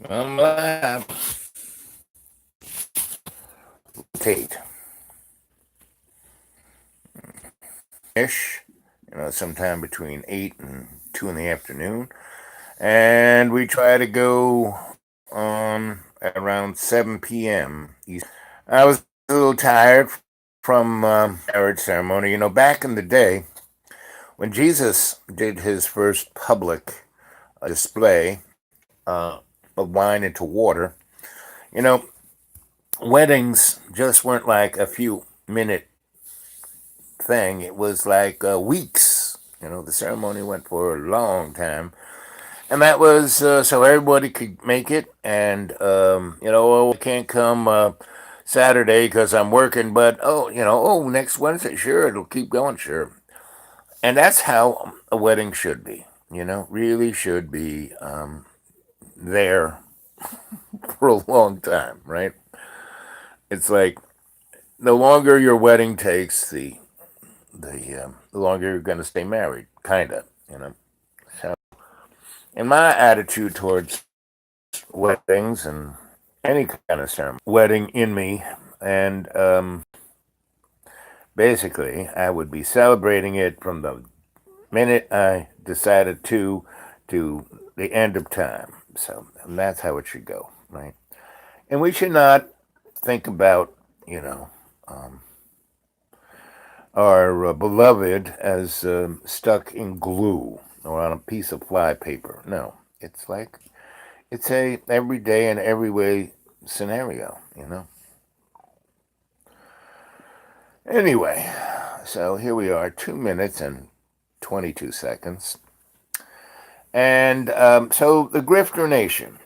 Lab Tate ish, sometime between 8 and 2 in the afternoon, and we try to go on around 7 p.m. I was a little tired from marriage ceremony. Back in the day when Jesus did his first public display of wine into water, you know, weddings just weren't like a few minute thing. It was like weeks. The ceremony went for a long time, and that was so everybody could make it. And oh, I can't come Saturday because I'm working, but oh, next Wednesday, sure, it'll keep going, sure. And that's how a wedding should be. Really should be there for a long time, right? It's like the longer your wedding takes, the longer you're going to stay married, kind of. So, in my attitude towards weddings and any kind of ceremony, wedding in me, and basically, I would be celebrating it from the minute I decided to the end of time. So, and that's how it should go, right? And we should not think about, um, our beloved as stuck in glue or on a piece of fly paper. No, it's a everyday and every way scenario. Anyway, so here we are, 2 minutes and 22 seconds. And so the Grifter Nation,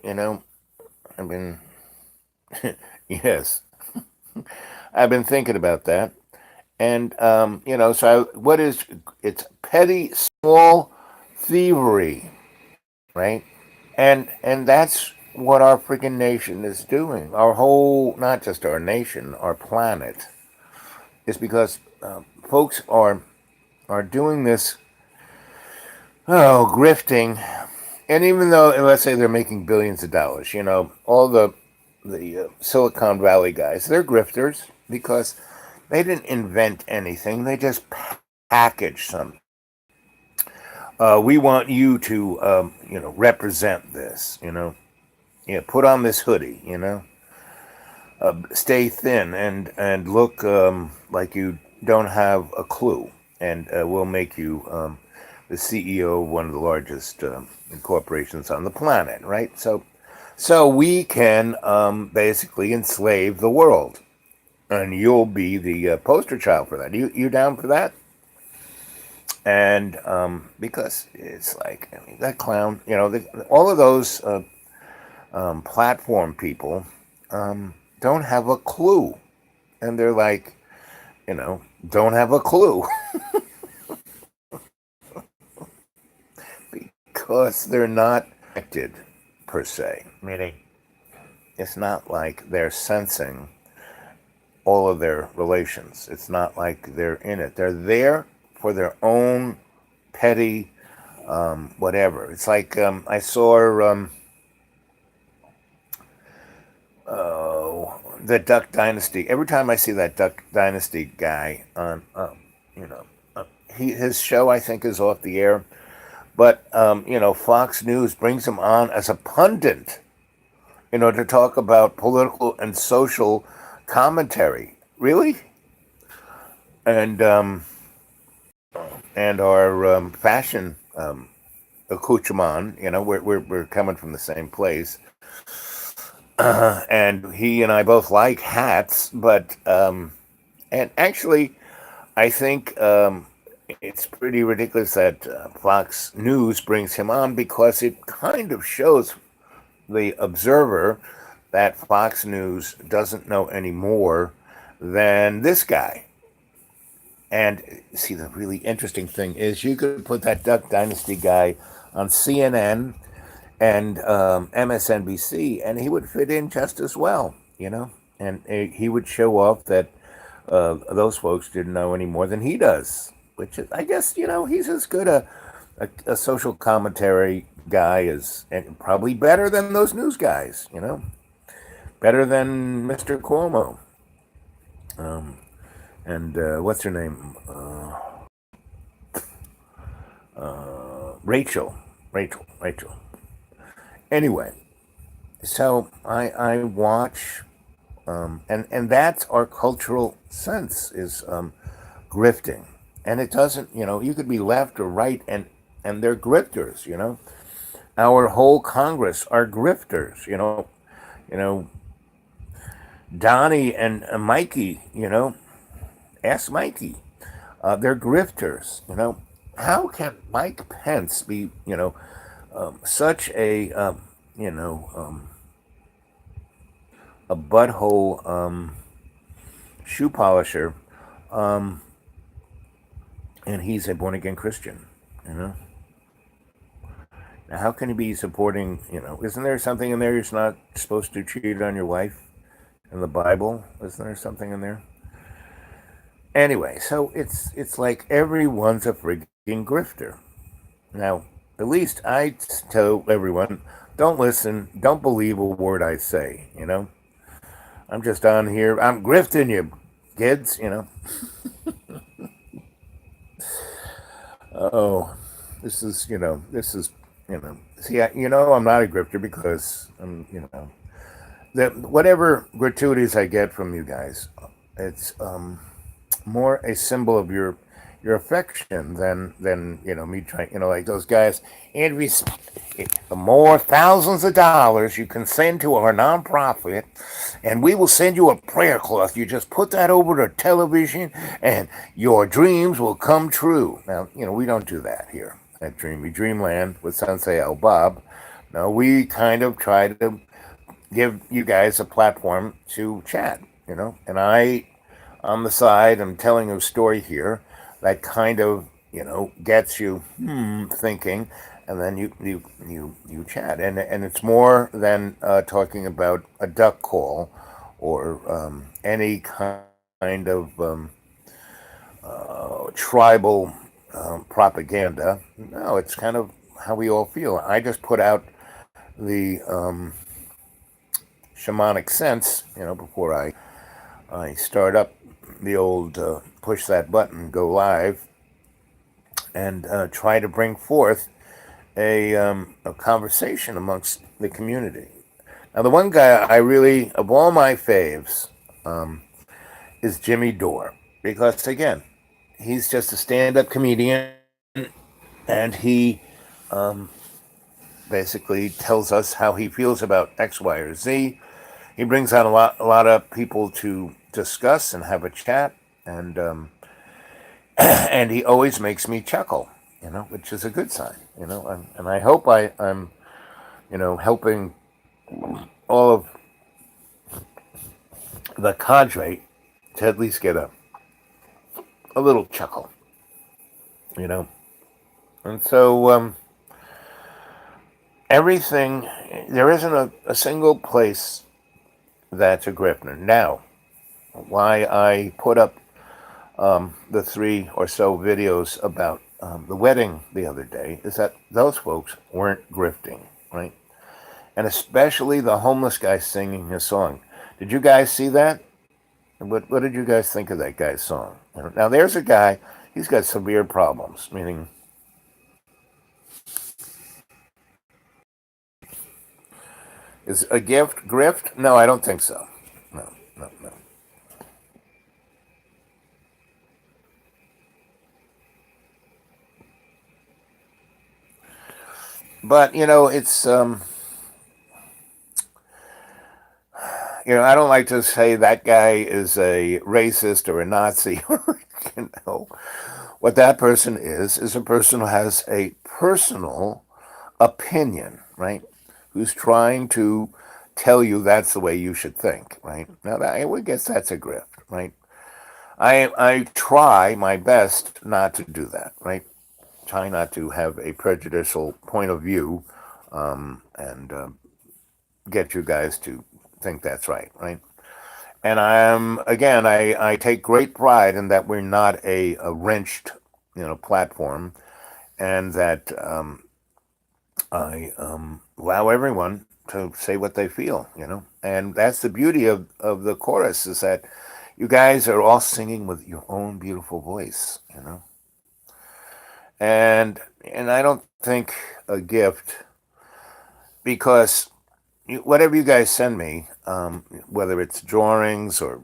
I've been, yes, I've been thinking about that. And, so it's petty, small thievery, right? And that's what our freaking nation is doing. Our whole, not just our nation, our planet, is because folks are doing this, grifting. And even though, let's say they're making billions of dollars, all the Silicon Valley guys, they're grifters because they didn't invent anything. They just packaged something. We want you to, represent this. Yeah, put on this hoodie. Stay thin and look like you don't have a clue, and we'll make you the CEO of one of the largest corporations on the planet, right? So we can basically enslave the world, and you'll be the poster child for that. You down for that? And because it's like, I mean, that clown, all of those platform people don't have a clue, and they're like, don't have a clue because they're not connected per se. Meaning, it's not like they're sensing all of their relations. It's not like they're in it. They're there for their own petty whatever. It's like I saw the Duck Dynasty. Every time I see that Duck Dynasty guy on, you know, his show I think is off the air, but Fox News brings him on as a pundit, to talk about political and social commentary. Really? And our fashion accoutrement, we're coming from the same place. And he and I both like hats, but and actually, I think it's pretty ridiculous that Fox News brings him on because it kind of shows the observer that Fox News doesn't know any more than this guy. And see, the really interesting thing is you could put that Duck Dynasty guy on CNN and MSNBC, and he would fit in just as well. And he would show off that those folks didn't know any more than he does, which is, I guess, he's as good a social commentary guy is probably better than those news guys, better than Mr. Cuomo. And what's her name? Rachel. Rachel. Anyway, so I watch, and that's our cultural sense is grifting. And it doesn't, you could be left or right, and they're grifters, Our whole Congress are grifters, you know, Donnie and Mikey, ask Mikey. They're grifters, How can Mike Pence be, such you know, um, a butthole shoe polisher, and he's a born again Christian, you know? Now, how can he be supporting, isn't there something in there you're not supposed to cheat on your wife in the Bible? Isn't there something in there? Anyway, so it's like everyone's a freaking grifter. Now, at least I tell everyone, don't listen, don't believe a word I say, I'm just on here, I'm grifting you, kids, Oh, see, I'm not a grifter because that whatever gratuities I get from you guys, it's more a symbol of your affection than me trying, like those guys. And the more thousands of dollars you can send to our nonprofit, and we will send you a prayer cloth. You just put that over the television, and your dreams will come true. Now, we don't do that here at Dreamy Dreamland with Sensei El Bob. No, we kind of try to give you guys a platform to chat, and I on the side. I'm telling a story here that kind of gets you thinking, and then you chat, and it's more than talking about a duck call or any kind of tribal propaganda. No, it's kind of how we all feel. I just put out the shamanic sense, before I start up the old push that button, go live, and try to bring forth a conversation amongst the community. Now, the one guy I really, of all my faves, is Jimmy Dore. Because, again, he's just a stand up comedian, and he basically tells us how he feels about X, Y, or Z. He brings out a lot of people to discuss and have a chat, and and he always makes me chuckle, which is a good sign, and I hope I'm helping all of the cadre to at least get a little chuckle, you know. And so everything, there isn't a single place that's a Grifter. Now, why I put up the 3 or so videos about the wedding the other day is that those folks weren't grifting, right? And especially the homeless guy singing his song. Did you guys see that? What did you guys think of that guy's song? Now, there's a guy, he's got severe problems, meaning, is a gift grift? No, I don't think so. No, no, no. But, it's, I don't like to say that guy is a racist or a Nazi. you know, what that person is a person who has a personal opinion, right? Who's trying to tell you that's the way you should think, right? Now, I would guess that's a grift, right? I try my best not to do that, right? Try not to have a prejudicial point of view, and get you guys to think that's right, right? And again, I take great pride in that we're not a wrenched, platform, and that I allow everyone to say what they feel, and that's the beauty of the chorus is that you guys are all singing with your own beautiful voice, and I don't think a gift because whatever you guys send me, whether it's drawings or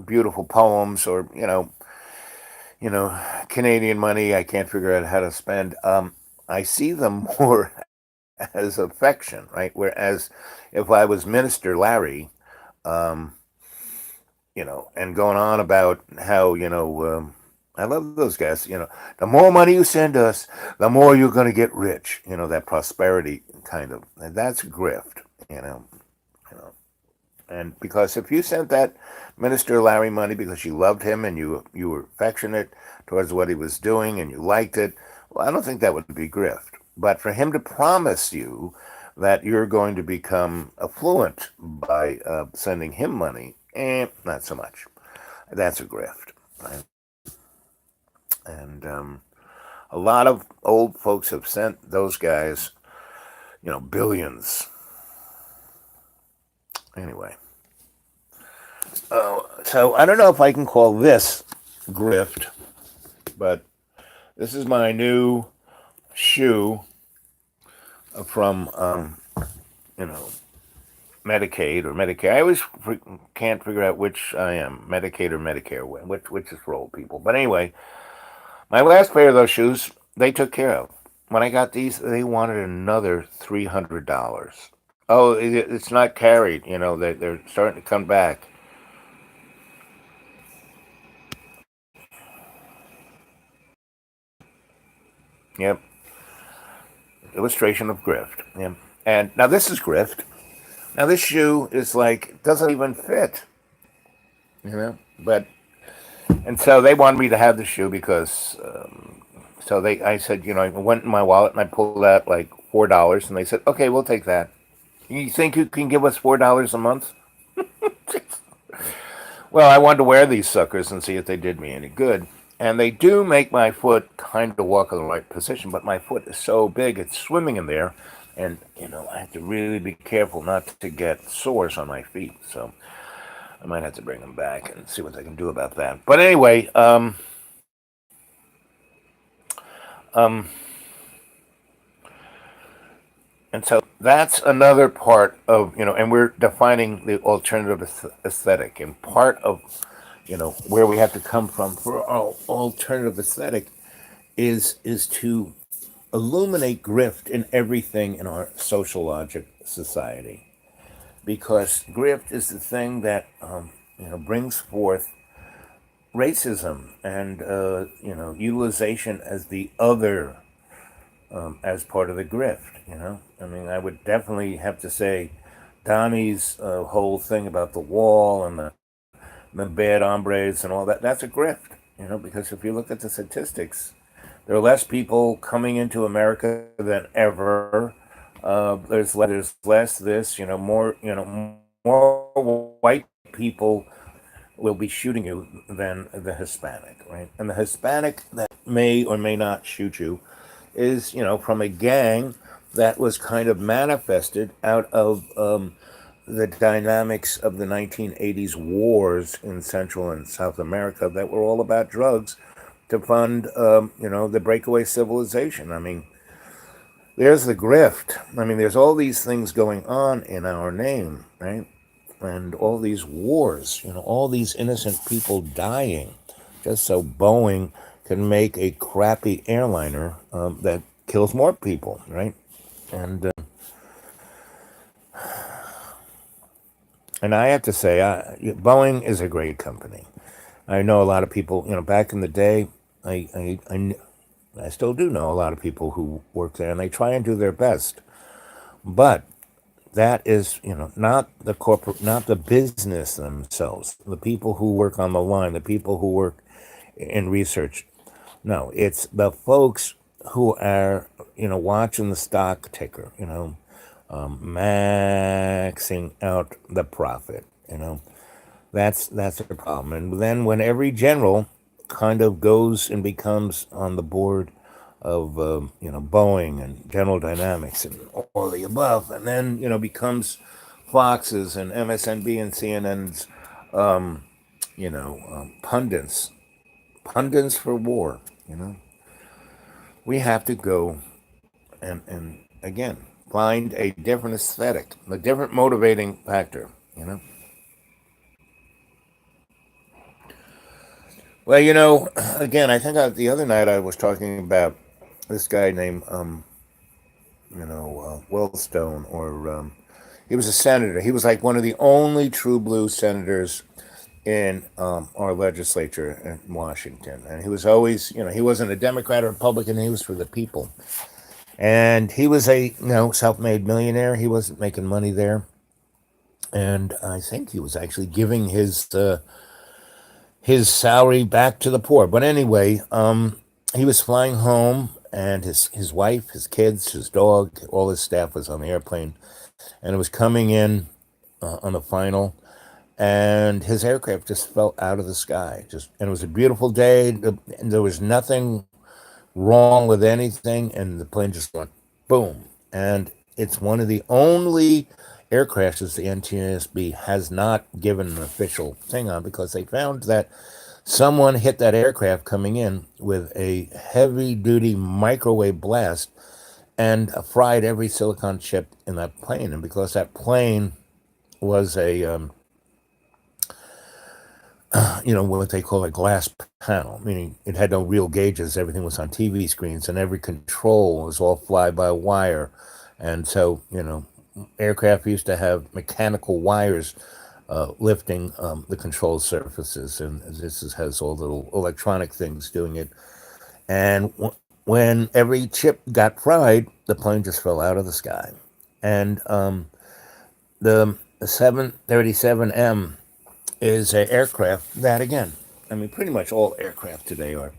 beautiful poems or you know, Canadian money I can't figure out how to spend. I see them more as affection, right? Whereas if I was Minister Larry, um, and going on about how I love those guys. The more money you send us, the more you're going to get rich. That prosperity kind of, and that's grift. You know, and because if you sent that Minister Larry money because you loved him and you were affectionate towards what he was doing and you liked it, well, I don't think that would be grift. But for him to promise you that you're going to become affluent by sending him money, not so much. That's a grift, right? And a lot of old folks have sent those guys, billions. Anyway, so I don't know if I can call this grift, but this is my new shoe from, you know, Medicaid or Medicare. I always can't figure out which I am, Medicaid or Medicare, which is for old people. But anyway, my last pair of those shoes, they took care of. When I got these, they wanted another $300. Oh, it's not carried. They're starting to come back. Yep, illustration of grift. Yep. And now this is grift. Now this shoe is like doesn't even fit. But and so they wanted me to have the shoe because I said, I went in my wallet and I pulled out like $4, and they said, okay, we'll take that. You think you can give us $4 a month? Well, I wanted to wear these suckers and see if they did me any good. And they do make my foot kind of walk in the right position, but my foot is so big, it's swimming in there. And, I have to really be careful not to get sores on my feet. So I might have to bring them back and see what I can do about that. But anyway, um, and so that's another part of, and we're defining the alternative aesthetic. And part of, where we have to come from for our alternative aesthetic is to illuminate grift in everything in our social logic society. Because grift is the thing that, brings forth racism and, utilization as the other as part of the grift. I mean, I would definitely have to say Donnie's whole thing about the wall and the bad hombres and all that, that's a grift, because if you look at the statistics, there are less people coming into America than ever. There's less this, more white people will be shooting you than the Hispanic, right? And the Hispanic that may or may not shoot you is, from a gang that was kind of manifested out of the dynamics of the 1980s wars in Central and South America that were all about drugs to fund, the breakaway civilization. I mean, there's the grift. I mean, there's all these things going on in our name, right? And all these wars, all these innocent people dying just so Boeing can make a crappy airliner that kills more people, right? And and I have to say, Boeing is a great company. I know a lot of people, back in the day, I still do know a lot of people who work there, and they try and do their best. But that is, not the corporate, not the business themselves, the people who work on the line, the people who work in research. No, it's the folks who are, watching the stock ticker, maxing out the profit. That's a problem. And then when every general kind of goes and becomes on the board Boeing and General Dynamics and all of the above, and then becomes Fox's and MSNB and CNN's pundits for war. We have to go and again find a different aesthetic, a different motivating factor. Well, again, I think the other night I was talking about this guy named Wellstone, or he was a senator. He was like one of the only true blue senators in our legislature in Washington, and he was always, he wasn't a Democrat or Republican. He was for the people, and he was a self-made millionaire. He wasn't making money there, and I think he was actually giving his salary back to the poor. But anyway, he was flying home, and his wife, his kids, his dog, all his staff was on the airplane, and it was coming in on the final, and his aircraft just fell out of the sky. And it was a beautiful day. And there was nothing wrong with anything, and the plane just went boom. And it's one of the only air crashes the NTSB has not given an official thing on, because they found that someone hit that aircraft coming in with a heavy duty microwave blast and fried every silicon chip in that plane. And because that plane was a what they call a glass panel, meaning it had no real gauges. Everything was on TV screens, and every control was all fly-by-wire. And so, aircraft used to have mechanical wires lifting the control surfaces, and has all little electronic things doing it. And when every chip got fried, the plane just fell out of the sky. And the 737M is an aircraft that, again, I mean, pretty much all aircraft today are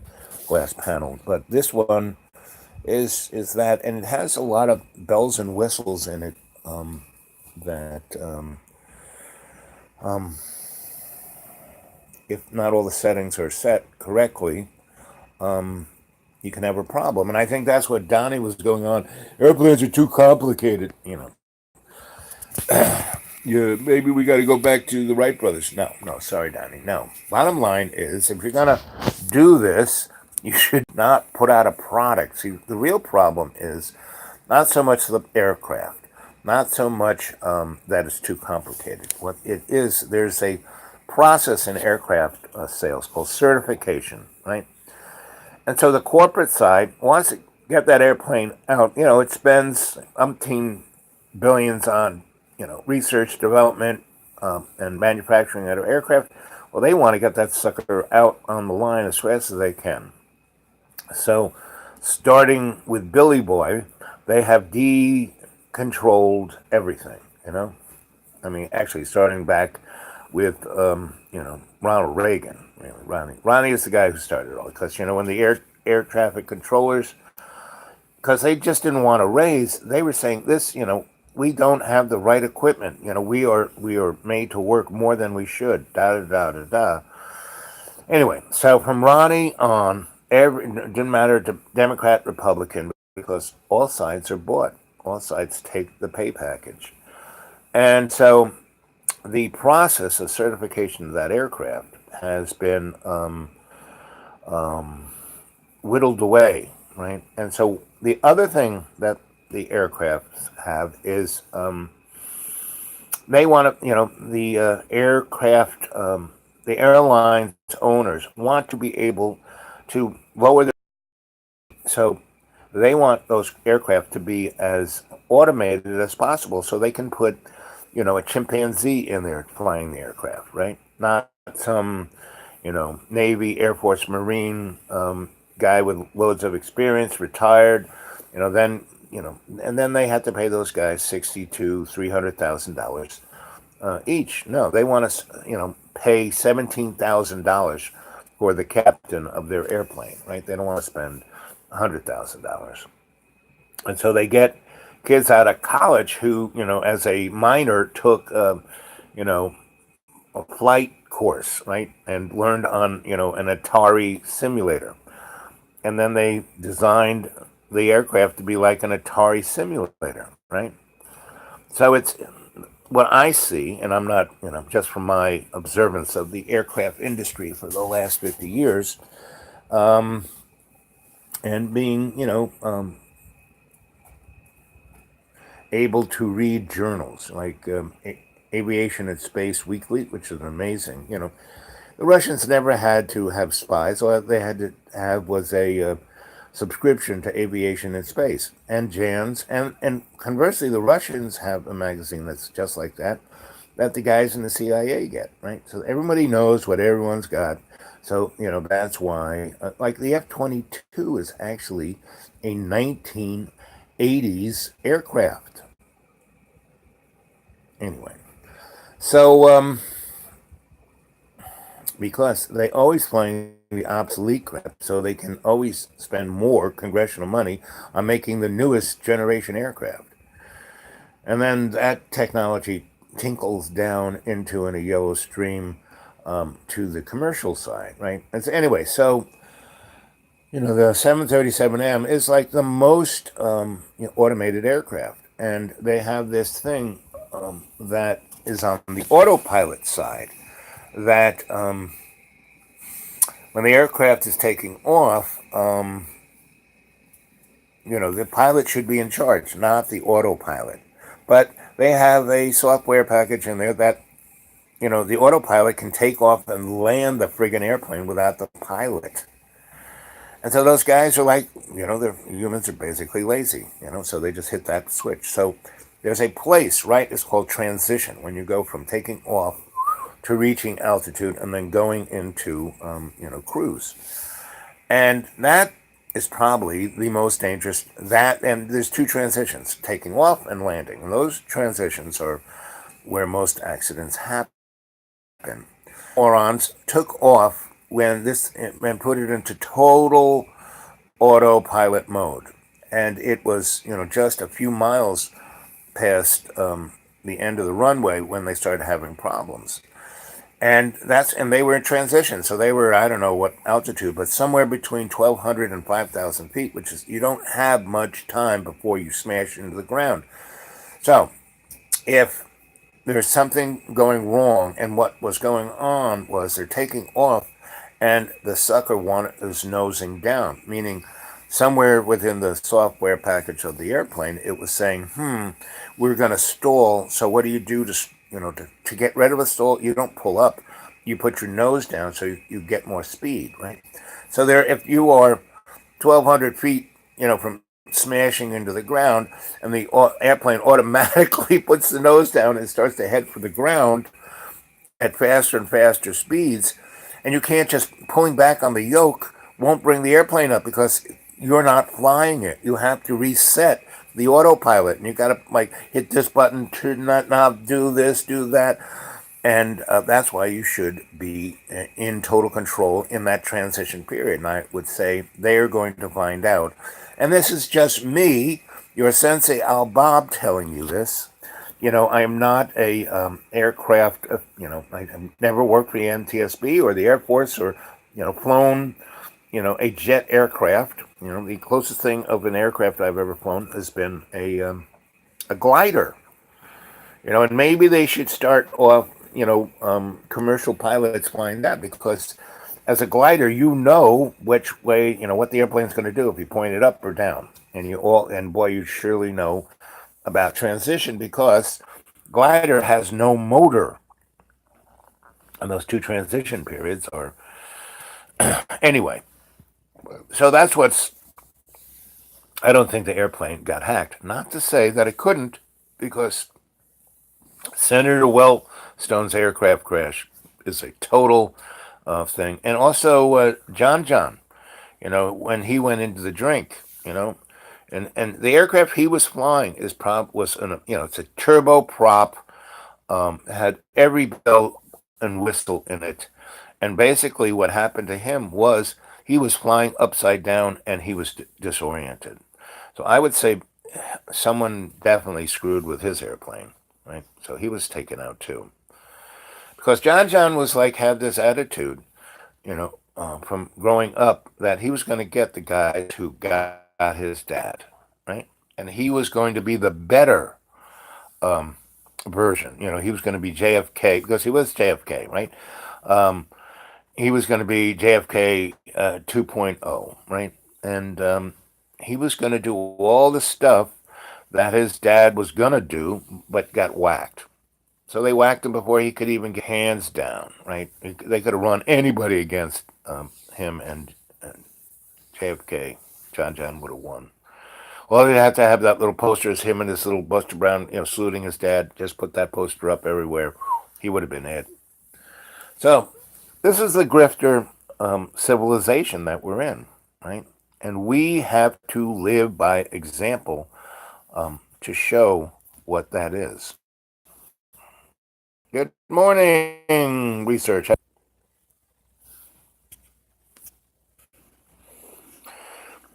glass paneled, but this one is that, and it has a lot of bells and whistles in it that if not all the settings are set correctly, you can have a problem. And I think that's what Donnie was going on. Airplanes are too complicated, Yeah, maybe we got to go back to the Wright brothers. No, sorry, Donnie. No. Bottom line is, if you're going to do this, you should not put out a product. See, the real problem is not so much the aircraft, not so much that it's too complicated. What it is, there's a process in aircraft sales called certification, right? And so the corporate side wants to get that airplane out. It spends umpteen billions on research, development, and manufacturing out of aircraft. Well, they want to get that sucker out on the line as fast as they can. So, starting with Billy Boy, they have decontrolled everything. I mean, actually, starting back with Ronald Reagan. Really, Ronnie is the guy who started it all, because when the air traffic controllers, because they just didn't want to raise, they were saying this, we don't have the right equipment. We are made to work more than we should. Da da da da da. Anyway, so from Ronnie on, it didn't matter to Democrat, Republican, because all sides are bought. All sides take the pay package, and so the process of certification of that aircraft has been whittled away, right? And so the other thing that the aircraft have is they want to, the aircraft, the airlines owners want to be able to lower their, so they want those aircraft to be as automated as possible, so they can put, a chimpanzee in there flying the aircraft, right? Not some, Navy, Air Force, Marine guy with loads of experience, retired, then and then they had to pay those guys $60,000 to $300,000 each. No, they want to, pay $17,000 for the captain of their airplane, right? They don't want to spend $100,000, and so they get kids out of college who, as a minor, took, a flight course, right, and learned on, an Atari simulator. and then they designed the aircraft to be like an Atari simulator, right? So it's what I see, and I'm not, just from my observance of the aircraft industry for the last 50 years, and being, able to read journals like Aviation and Space Weekly, which is amazing. The Russians never had to have spies. All they had to have was a subscription to Aviation and Space and Jan's. And conversely, the Russians have a magazine that's just like that the guys in the CIA get, right? So everybody knows what everyone's got. So, that's why, like the F 22 is actually a 1980s aircraft. Anyway, so, because they always flying the obsolete crap, so they can always spend more congressional money on making the newest generation aircraft. And then that technology tinkles down into in a yellow stream to the commercial side, right? And so anyway, so the 737M is like the most automated aircraft, and they have this thing that is on the autopilot side that when the aircraft is taking off, the pilot should be in charge, not the autopilot. But they have a software package in there that, the autopilot can take off and land the friggin' airplane without the pilot. And so those guys are like, the humans are basically lazy, so they just hit that switch. So there's a place, right? It's called transition, when you go from taking off to reaching altitude and then going into, cruise. And that is probably the most dangerous. That, and there's two transitions, taking off and landing. And those transitions are where most accidents happen. Morons took off and put it into total autopilot mode. And it was, just a few miles past the end of the runway when they started having problems. And they were in transition, so they were, I don't know what altitude, but somewhere between 1,200 and 5,000 feet, which is, you don't have much time before you smash into the ground. So if there's something going wrong, and what was going on was they're taking off and the sucker is nosing down, meaning somewhere within the software package of the airplane, it was saying, we're going to stall. So what do you do to get rid of a stall? You don't pull up. You put your nose down so you get more speed, right? So if you are 1,200 feet, from smashing into the ground, and the airplane automatically puts the nose down and starts to head for the ground at faster and faster speeds, and you can't just pulling back on the yoke won't bring the airplane up because you're not flying it. You have to reset the autopilot, and you got to hit this button to not do this, do that, and that's why you should be in total control in that transition period. And I would say they are going to find out. And this is just me, your sensei Al Bob, telling you this. I am not a aircraft. I've never worked for the NTSB or the Air Force or flown a jet aircraft. The closest thing of an aircraft I've ever flown has been a glider. And maybe they should start off, commercial pilots flying that, because as a glider, which way, what the airplane's going to do if you point it up or down. And boy, you surely know about transition, because glider has no motor. And those two transition periods are, anyway. So I don't think the airplane got hacked. Not to say that it couldn't, because Senator Wellstone's aircraft crash is a total thing. And also John, when he went into the drink, and the aircraft he was flying it's a turboprop, had every bell and whistle in it. And basically what happened to him was he was flying upside down and he was disoriented. So I would say someone definitely screwed with his airplane, right? So he was taken out too. Because John was had this attitude, from growing up that he was going to get the guys who got his dad, right? And he was going to be the better um, version. You know, he was going to be JFK because he was JFK, right? Um, he was going to be JFK 2.0, right? And he was going to do all the stuff that his dad was going to do, but got whacked. So they whacked him before he could even get hands down, right? They could have run anybody against him, and JFK, John would have won. Well, they'd have to have that little poster as him and this little Buster Brown, saluting his dad. Just put that poster up everywhere. He would have been it. So this is the grifter civilization that we're in, right? And we have to live by example to show what that is. Good morning, research.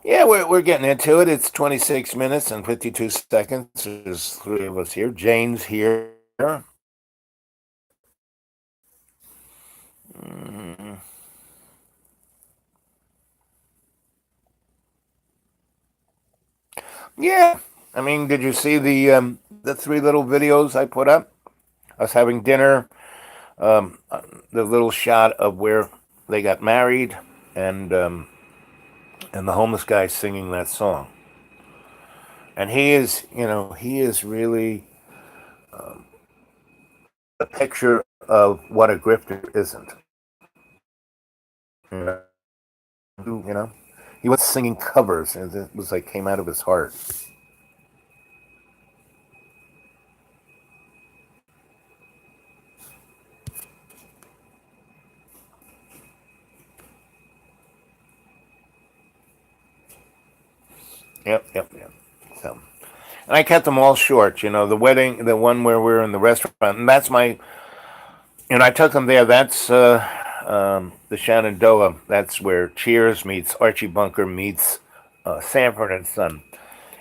Yeah, we're getting into it. It's 26 minutes and 52 seconds. There's three of us here. Jane's here. Mm, yeah. I mean, did you see the three little videos I put up? Us having dinner, the little shot of where they got married, and um, and the homeless guy singing that song. And he is really a picture of what a grifter isn't. You know, you know, he was singing covers, and it was like came out of his heart. Yep. So, and I kept them all short. You know, the wedding, the one where we're in the restaurant, and that's my. And I took them there. That's the Shenandoah. That's where Cheers meets Archie Bunker meets Sanford and Son.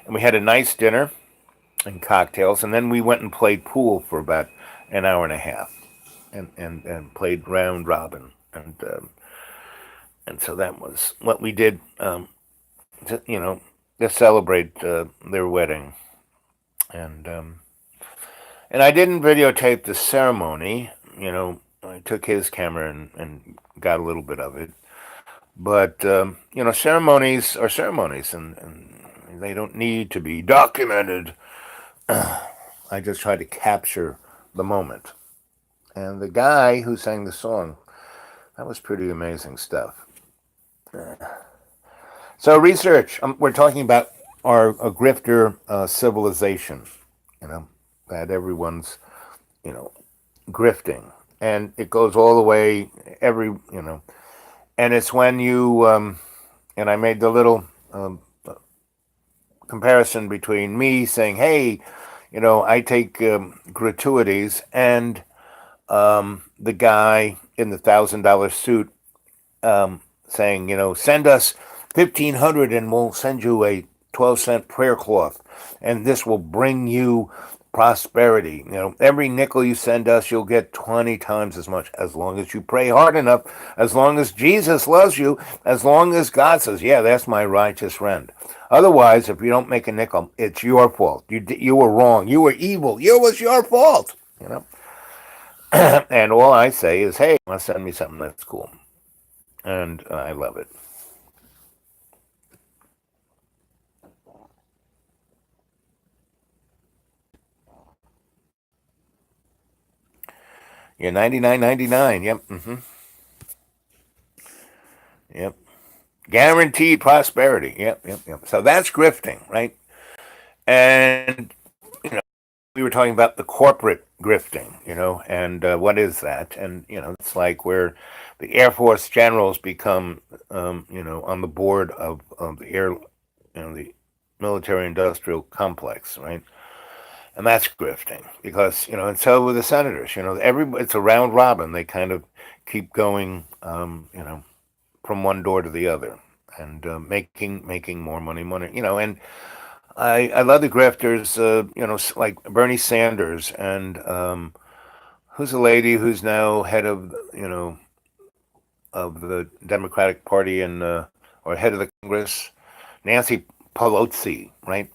And we had a nice dinner and cocktails, and then we went and played pool for about an hour and a half, and played round robin, and so that was what we did. To, to celebrate their wedding, and and I didn't videotape the ceremony. You know, I took his camera and got a little bit of it. But ceremonies are ceremonies, and they don't need to be documented. I just tried to capture the moment. And the guy who sang the song, that was pretty amazing stuff. So research. We're talking about our a grifter civilization. You know that everyone's you know grifting, and it goes all the way every and it's when you and I made the little comparison between me saying, hey, I take gratuities, and the guy in the $1,000 suit saying, send us 1,500 and we'll send you a 12-cent prayer cloth, and this will bring you prosperity. Every nickel you send us, you'll get 20 times as much, as long as you pray hard enough, as long as Jesus loves you, as long as God says, yeah, that's my righteous friend. Otherwise, if you don't make a nickel, it's your fault. You were wrong. You were evil. It was your fault. And all I say is, hey, send me something that's cool, and I love it. Yeah, 99.99. Yep. Yep. Guaranteed prosperity. Yep. So that's grifting, right? And we were talking about the corporate grifting, and what is that? And it's like where the Air Force generals become, on the board of the military industrial complex, right? And that's grifting because and so with the senators, it's a round robin. They kind of keep going, from one door to the other, and making more money, and I love the grifters, like Bernie Sanders, and who's a lady who's now head of of the Democratic Party and or head of the Congress, Nancy Pelosi, right?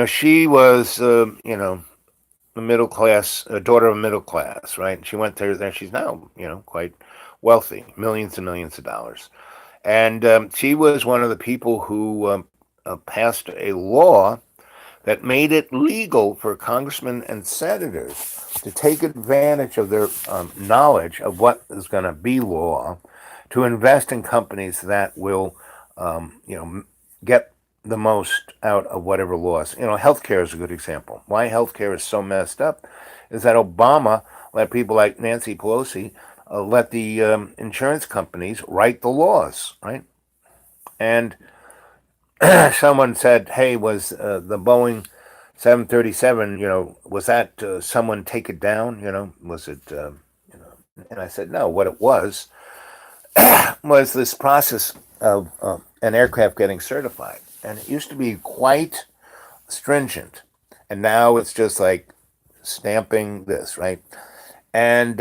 She was the middle class, daughter of middle class, right? And she went there, and she's now quite wealthy, millions and millions of dollars. And she was one of the people who passed a law that made it legal for congressmen and senators to take advantage of their knowledge of what is going to be law to invest in companies that will, get the most out of whatever laws. Healthcare is a good example. Why healthcare is so messed up is that Obama let people like Nancy Pelosi let the insurance companies write the laws, right? And someone said, "Hey, was the Boeing 737? Was that someone take it down? Was it?" And I said, "No. What it was this process of an aircraft getting certified, and it used to be quite stringent, and now it's just like stamping this, right? And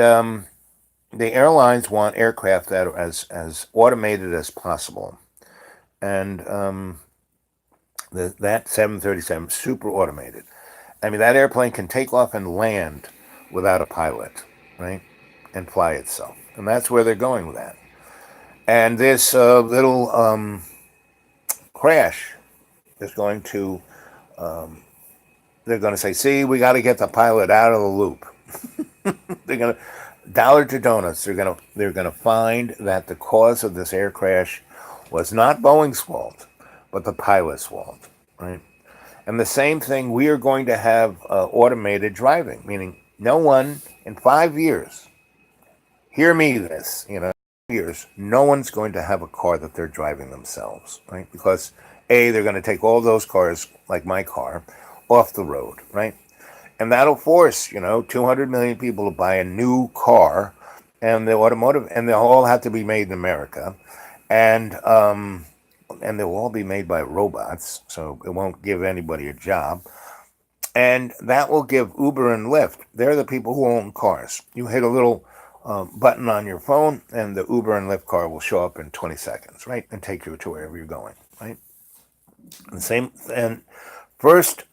the airlines want aircraft that are as automated as possible, and that 737 super automated. I mean, that airplane can take off and land without a pilot, right? And fly itself. And that's where they're going with that. And this little crash is going to, they're going to say, see, we got to get the pilot out of the loop. They're going to, dollar to donuts, they're going to find that the cause of this air crash was not Boeing's fault, but the pilot's fault, right? And the same thing, we are going to have automated driving, meaning no one in 5 years, hear me this, years, no one's going to have a car that they're driving themselves, right? Because A, they're going to take all those cars, like my car, off the road, right? And that'll force, 200 million people to buy a new car, and the automotive, and they'll all have to be made in America. And they'll all be made by robots, so it won't give anybody a job. And that will give Uber and Lyft. They're the people who own cars. You hit a little button on your phone, and the Uber and Lyft car will show up in 20 seconds, right, and take you to wherever you're going, right? And same. And first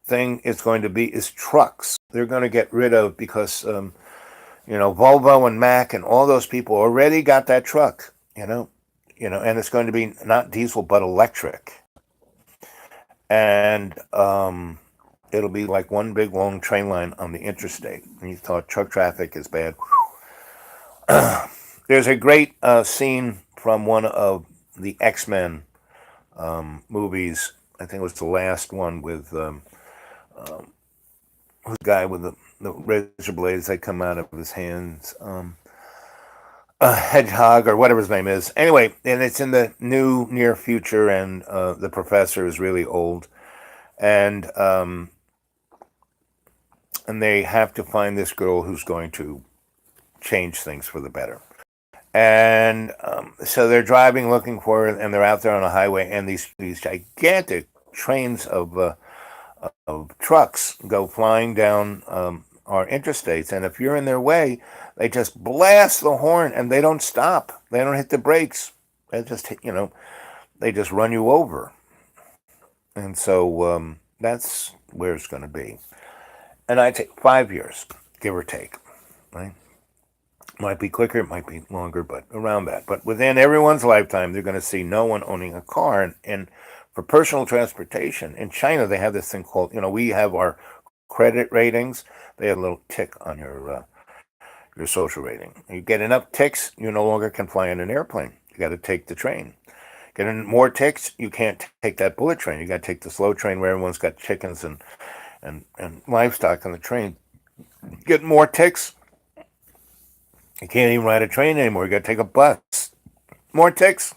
thing is going to be is trucks. They're going to get rid of because Volvo and Mack and all those people already got that truck. And it's going to be not diesel but electric, and it'll be like one big long train line on the interstate. And you thought truck traffic is bad. There's a great scene from one of the X-Men movies. I think it was the last one with who's the guy with the razor blades that come out of his hands. Hedgehog or whatever his name is. Anyway, and it's in the near future, and the professor is really old, and they have to find this girl who's going to change things for the better. And so they're driving, looking for her, and they're out there on a highway, and these gigantic trains of trucks go flying down our interstates, and if you're in their way, they just blast the horn, and they don't stop. They don't hit the brakes. They just they just run you over. And so that's where it's going to be. And I take 5 years, give or take, right? Might be quicker, it might be longer, but around that. But within everyone's lifetime, they're going to see no one owning a car. And for personal transportation, in China, they have this thing called, we have our credit ratings. They have a little tick on your social rating. You get enough ticks, you no longer can fly in an airplane. You got to take the train. Getting more ticks, you can't take that bullet train. You got to take the slow train where everyone's got chickens and livestock on the train. Get more ticks, you can't even ride a train anymore. You got to take a bus. More ticks,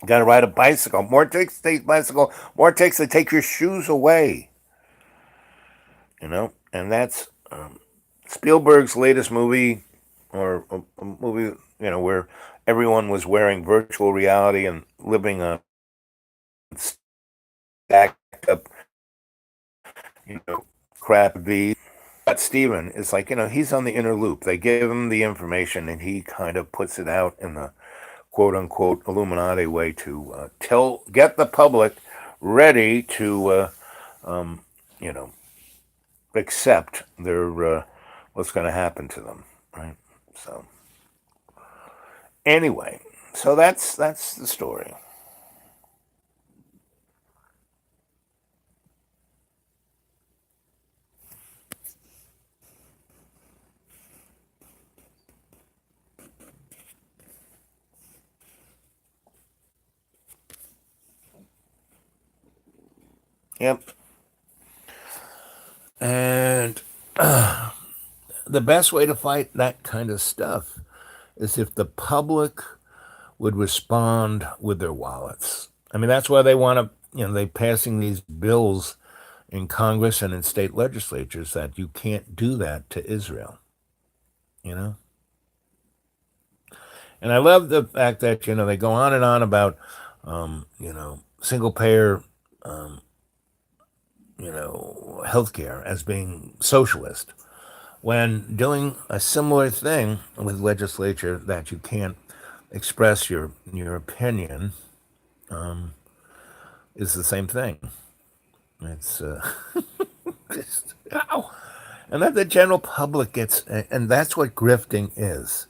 you got to ride a bicycle. More ticks, take bicycle. More ticks, they take your shoes away. And that's Spielberg's latest movie, or a movie, where everyone was wearing virtual reality and living on stacked up, crap V. about Stephen is like, he's on the inner loop. They give him the information and he kind of puts it out in the quote unquote Illuminati way to get the public ready to, um, you know, accept what's going to happen to them, right? So anyway, so that's the story. Yep. And the best way to fight that kind of stuff is if the public would respond with their wallets. I mean, that's why they want to, they passing these bills in Congress and in state legislatures that you can't do that to Israel, you know? And I love the fact that, they go on and on about, single payer, um, healthcare as being socialist, when doing a similar thing with legislature that you can't express your opinion um, is the same thing. It's just, ow. And that the general public gets, and that's what grifting is.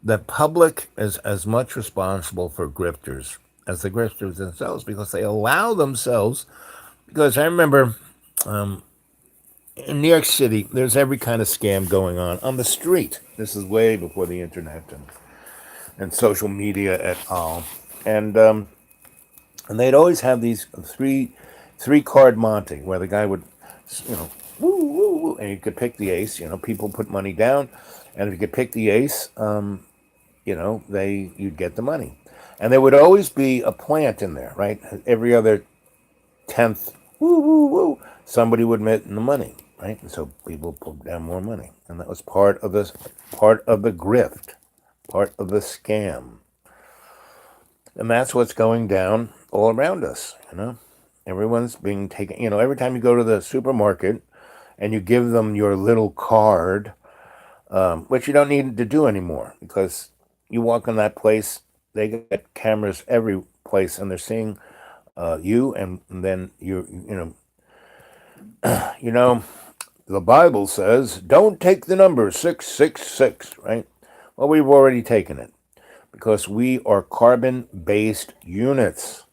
The public is as much responsible for grifters as the grifters themselves because they allow themselves. Because I remember in New York City, there's every kind of scam going on the street. This is way before the internet and social media at all. And and they'd always have these three card Monte where the guy would, woo woo woo, and you could pick the ace. People put money down, and if you could pick the ace, you'd get the money, and there would always be a plant in there, right? Every other 10th, woo woo woo, somebody would admit in the money, right? And so people put down more money, and that was part of the grift, part of the scam. And that's what's going down all around us. Everyone's being taken, every time you go to the supermarket and you give them your little card, which you don't need to do anymore because you walk in that place, they get cameras every place and they're seeing you, and then you know, the Bible says, don't take the number 666, right? Well, we've already taken it because we are carbon-based units.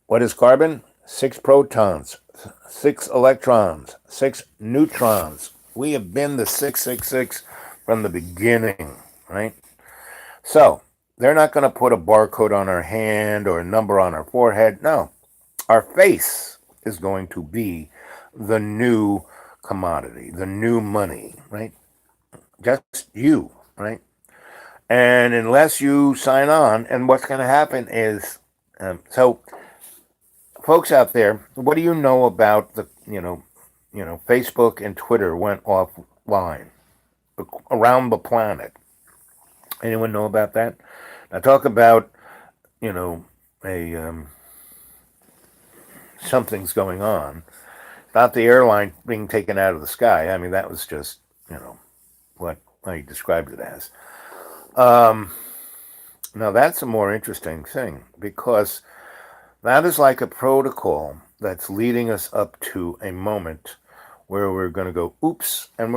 What is carbon? 6 protons, 6 electrons, 6 neutrons. We have been the 666 from the beginning, right? So they're not going to put a barcode on our hand or a number on our forehead. No, our face is going to be the new commodity, the new money, right? Just you, right? And unless you sign on, and what's going to happen is, so folks out there, what do you know about Facebook and Twitter went offline around the planet? Anyone know about that? Now talk about a something's going on. Not the airline being taken out of the sky. I mean, that was just what I described it as. Now that's a more interesting thing because that is like a protocol that's leading us up to a moment where we're going to go, oops, and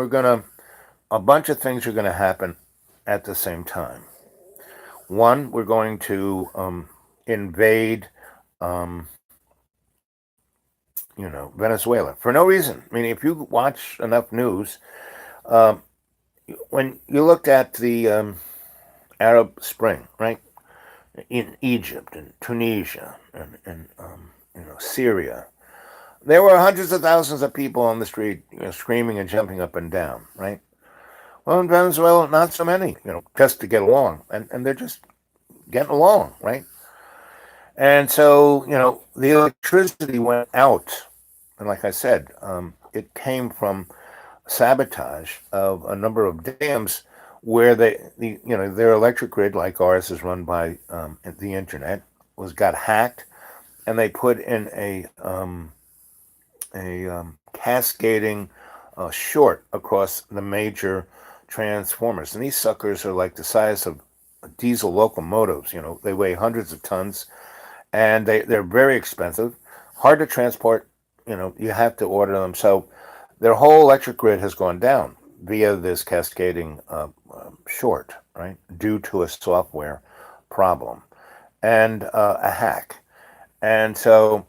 a bunch of things are going to happen at the same time. One, we're going to invade, Venezuela for no reason. I mean, if you watch enough news, um, when you looked at the Arab Spring, right, in Egypt and Tunisia and Syria, there were hundreds of thousands of people on the street, screaming and jumping up and down, right? Well, in Venezuela, not so many, just to get along, and they're just getting along, right? And so, the electricity went out, and like I said, it came from sabotage of a number of dams where their electric grid, like ours, is run by the internet, got hacked, and they put in a cascading short across the major transformers. And these suckers are like the size of diesel locomotives. They weigh hundreds of tons, and they're very expensive, hard to transport. You have to order them. So their whole electric grid has gone down via this cascading short, right, due to a software problem and a hack. And so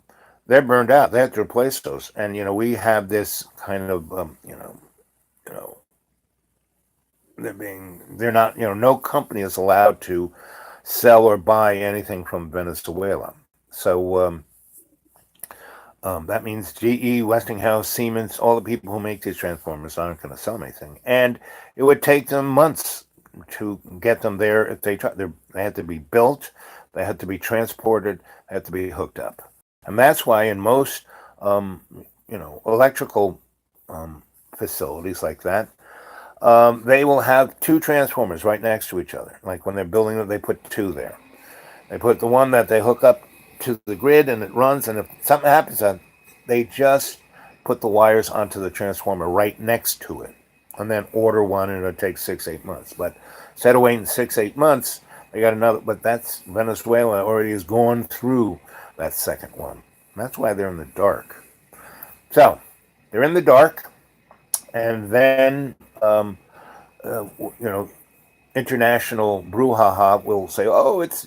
they're burned out. They have to replace those. And we have this kind of you know they're not, no company is allowed to sell or buy anything from Venezuela. So that means GE, Westinghouse, Siemens, all the people who make these transformers aren't going to sell anything, and it would take them months to get them there. If they try, they had to be built, they had to be transported, they had to be hooked up, and that's why in most electrical facilities like that, they will have two transformers right next to each other. Like when they're building it, they put two there. They put the one that they hook up to the grid and it runs, and if something happens, they just put the wires onto the transformer right next to it, and then order one, and it'll take 6-8 months. But instead of waiting 6-8 months, they got another. But that's Venezuela already has gone through that second one. And that's why they're in the dark. So they're in the dark, and then international brouhaha will say, "Oh, it's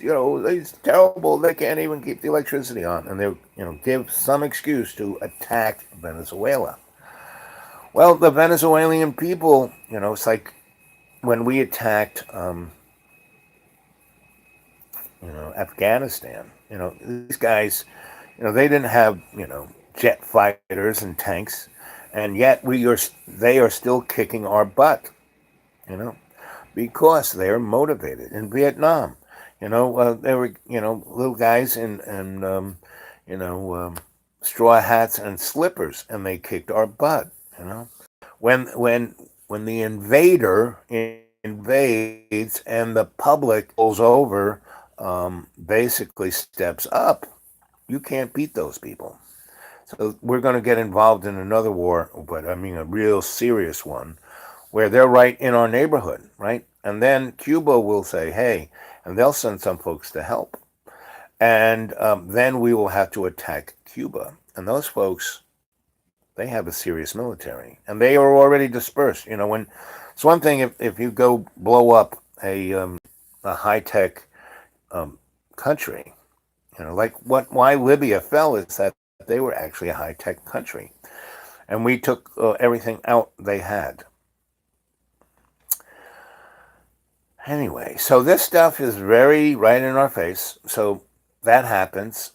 terrible. They can't even keep the electricity on," and they give some excuse to attack Venezuela. Well, the Venezuelan people, it's like when we attacked, Afghanistan. These guys, they didn't have jet fighters and tanks, and yet they are still kicking our butt. You know, because they are motivated. In Vietnam, they were little guys in straw hats and slippers, and they kicked our butt. When the invader invades and the public pulls over, basically steps up, you can't beat those people. So we're going to get involved in another war, but I mean a real serious one, where they're right in our neighborhood, right? And then Cuba will say, hey, and they'll send some folks to help. And then we will have to attack Cuba. And those folks, they have a serious military. And they are already dispersed. When it's one thing if you go blow up a high-tech country, like why Libya fell is that they were actually a high-tech country. And we took everything out they had. Anyway, so this stuff is very right in our face. So that happens.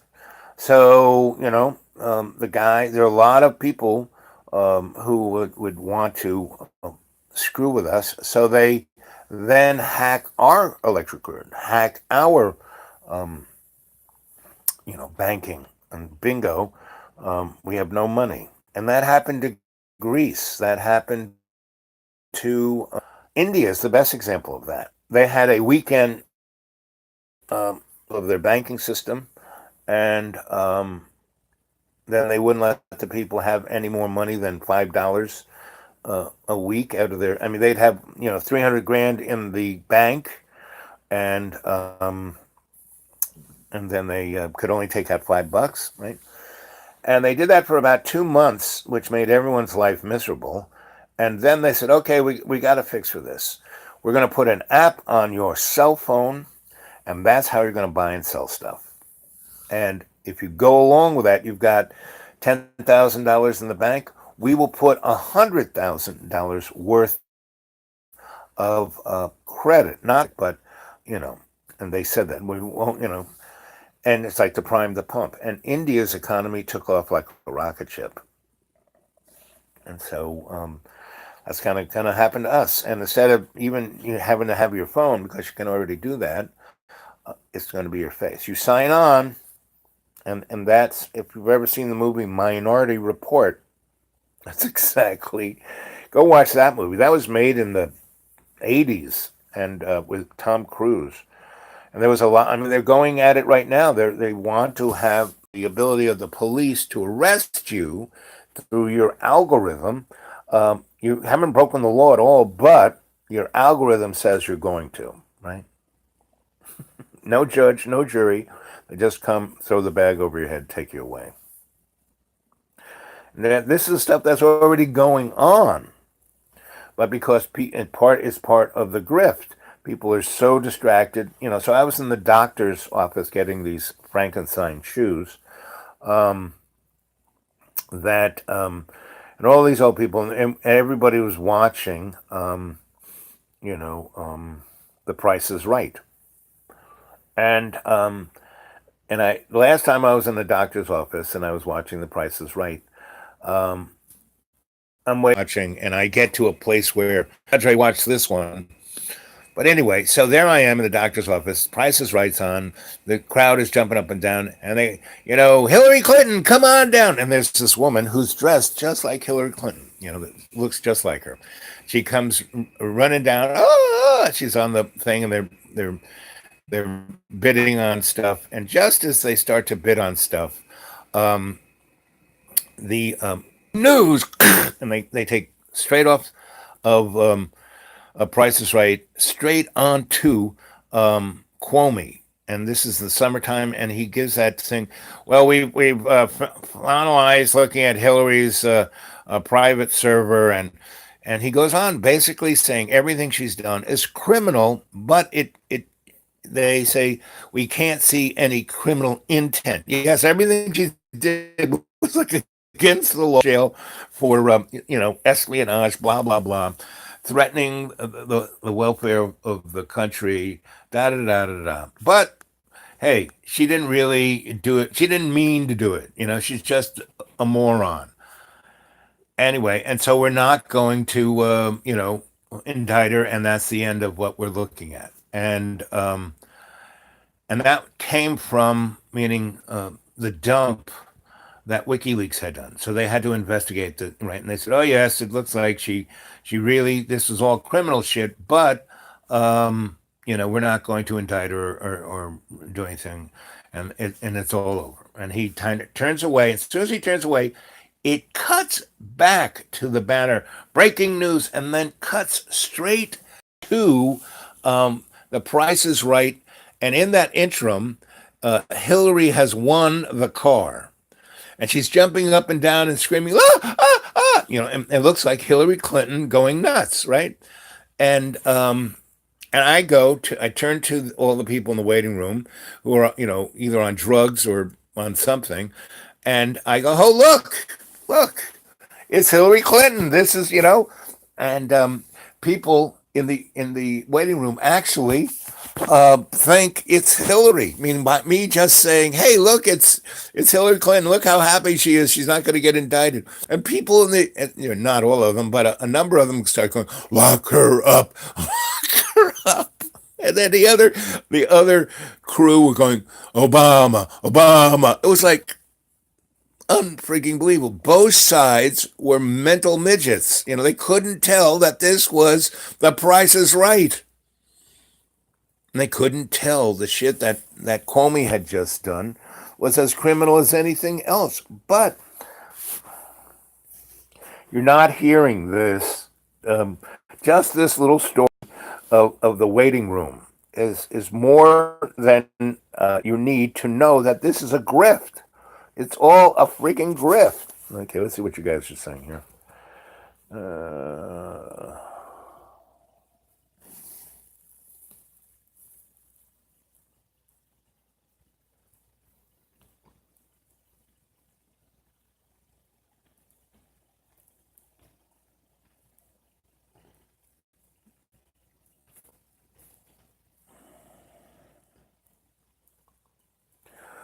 So, there are a lot of people who would want to screw with us. So they then hack our electric grid, hack our, banking, and bingo, we have no money. And that happened to Greece. That happened to India is the best example of that. They had a weekend of their banking system, and then they wouldn't let the people have any more money than $5 a week out of their. I mean, they'd have 300 grand in the bank, and then they could only take out $5, right? And they did that for about 2 months, which made everyone's life miserable. And then they said, okay, we got to fix for this. We're going to put an app on your cell phone, and that's how you're going to buy and sell stuff. And if you go along with that, you've got $10,000 in the bank. We will put $100,000 worth of credit, but and they said that we won't, and it's like to prime the pump. And India's economy took off like a rocket ship. And so that's kind of happened to us. And instead of even having to have your phone, because you can already do that, it's going to be your face. You sign on, and that's, if you've ever seen the movie Minority Report, that's exactly, go watch that movie. That was made in the 80s and with Tom Cruise. And there was a lot, I mean, they're going at it right now. They want to have the ability of the police to arrest you through your algorithm You haven't broken the law at all, but your algorithm says you're going to, right? No judge, no jury. They just come, throw the bag over your head, take you away. This is stuff that's already going on, but because in part is part of the grift. People are so distracted, So I was in the doctor's office getting these Frankenstein shoes and all these old people, and everybody was watching, you know, um, The Price is Right, and last time I was in the doctor's office and I was watching The Price is Right. I'm watching, and I get to a place where after I watch this one. But anyway, so there I am in the doctor's office. Price is Right's on. The crowd is jumping up and down, and Hillary Clinton, come on down. And there's this woman who's dressed just like Hillary Clinton. That looks just like her. She comes running down. Oh, she's on the thing, and they're bidding on stuff. And just as they start to bid on stuff, the news, and they take straight off of Price is Right straight onto Cuomo. And this is the summertime, and he gives that thing. Well, we've finalized looking at Hillary's private server, and he goes on basically saying everything she's done is criminal, but it they say we can't see any criminal intent. Yes, everything she did was like against the law, jail for espionage, blah blah blah, threatening the welfare of the country, da da da da da. But hey, she didn't really do it. She didn't mean to do it. She's just a moron. Anyway, and so we're not going to indict her, and that's the end of what we're looking at. And that came from meaning the dump that WikiLeaks had done. So they had to investigate the right, and they said, "Oh yes, it looks like she really this is all criminal shit, but we're not going to indict her or do anything, and it's all over." And he kind of turns away. As soon as he turns away, it cuts back to the banner, breaking news, and then cuts straight to The Price is Right. And in that interim, Hillary has won the car, and she's jumping up and down and screaming, "Ah, ah, ah!" And it looks like Hillary Clinton going nuts, right? And I turn to all the people in the waiting room who are, either on drugs or on something, and I go, "Oh, look, it's Hillary Clinton. This is, and people in the waiting room actually think it's Hillary. I mean, by me just saying, "Hey, look, it's Hillary Clinton. Look how happy she is. She's not going to get indicted." And people not all of them, but a number of them start going, "Lock her up, lock her up." And then the other crew were going, "Obama, Obama." It was like unfreaking believable. Both sides were mental midgets. They couldn't tell that this was The Price is Right. And they couldn't tell the shit that Comey had just done was as criminal as anything else. But you're not hearing this. Just this little story of the waiting room is more than you need to know that this is a grift. It's all a freaking grift. Okay, let's see what you guys are saying here. Uh,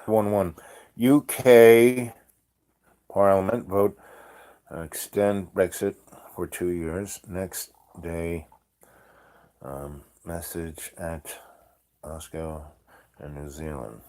511. UK Parliament vote extend Brexit for 2 years. Next day, message at Moscow and New Zealand.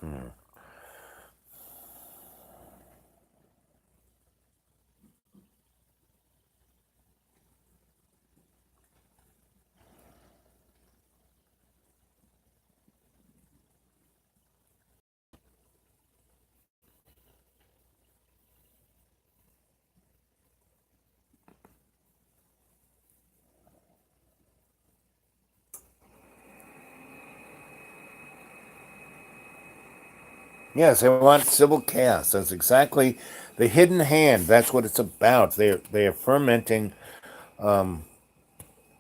Yes, they want civil chaos. That's exactly the hidden hand. That's what it's about. They are fermenting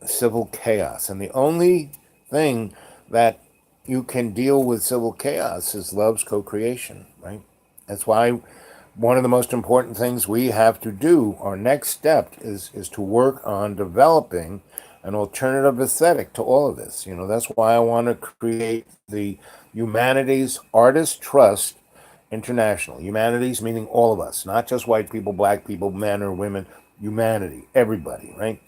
civil chaos, and the only thing that you can deal with civil chaos is love's co-creation. Right. That's why one of the most important things we have to do, our next step, is to work on developing an alternative aesthetic to all of this. That's why I want to create the Humanities Artist Trust International. Humanities meaning all of us, not just white people, black people, men or women. Humanity, everybody, right?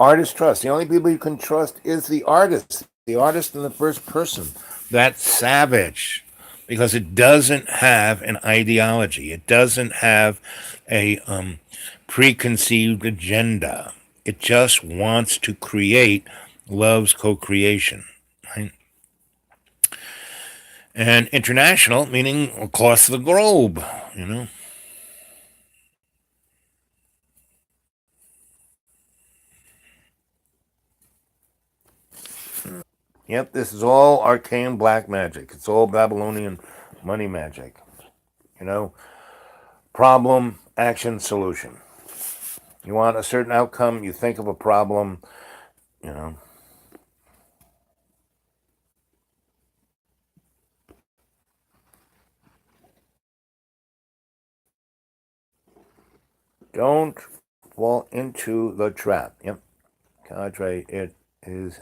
Artist trust. The only people you can trust is the artist in the first person. That savage, because it doesn't have an ideology. It doesn't have a preconceived agenda. It just wants to create love's co-creation, right? And international, meaning across the globe, you know. Yep, this is all arcane black magic. It's all Babylonian money magic. You know, problem, action, solution. You want a certain outcome, you think of a problem, you know. Don't fall into the trap. Yep, cadre, it is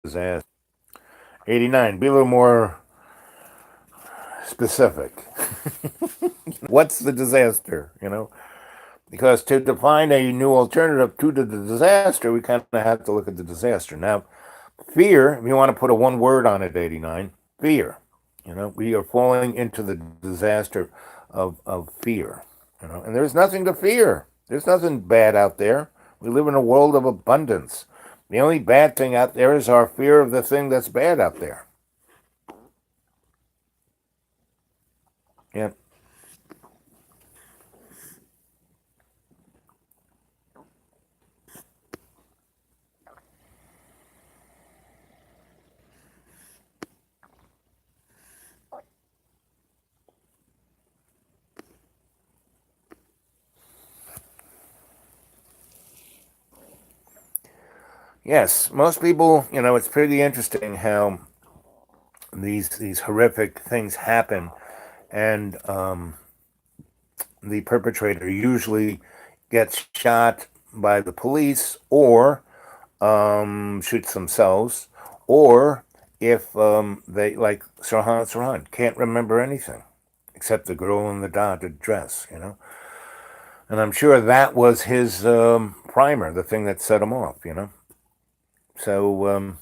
disaster. 89, be a little more specific. What's the disaster, Because to define a new alternative to the disaster, we kind of have to look at the disaster. Now, fear, if you want to put a one word on it, 89, fear. We are falling into the disaster of fear. And there's nothing to fear. There's nothing bad out there. We live in a world of abundance. The only bad thing out there is our fear of the thing that's bad out there. Yeah. Yes, most people, it's pretty interesting how these horrific things happen, and the perpetrator usually gets shot by the police or shoots themselves, or if they, like Sirhan, can't remember anything except the girl in the dotted dress, And I'm sure that was his primer, the thing that set him off. So,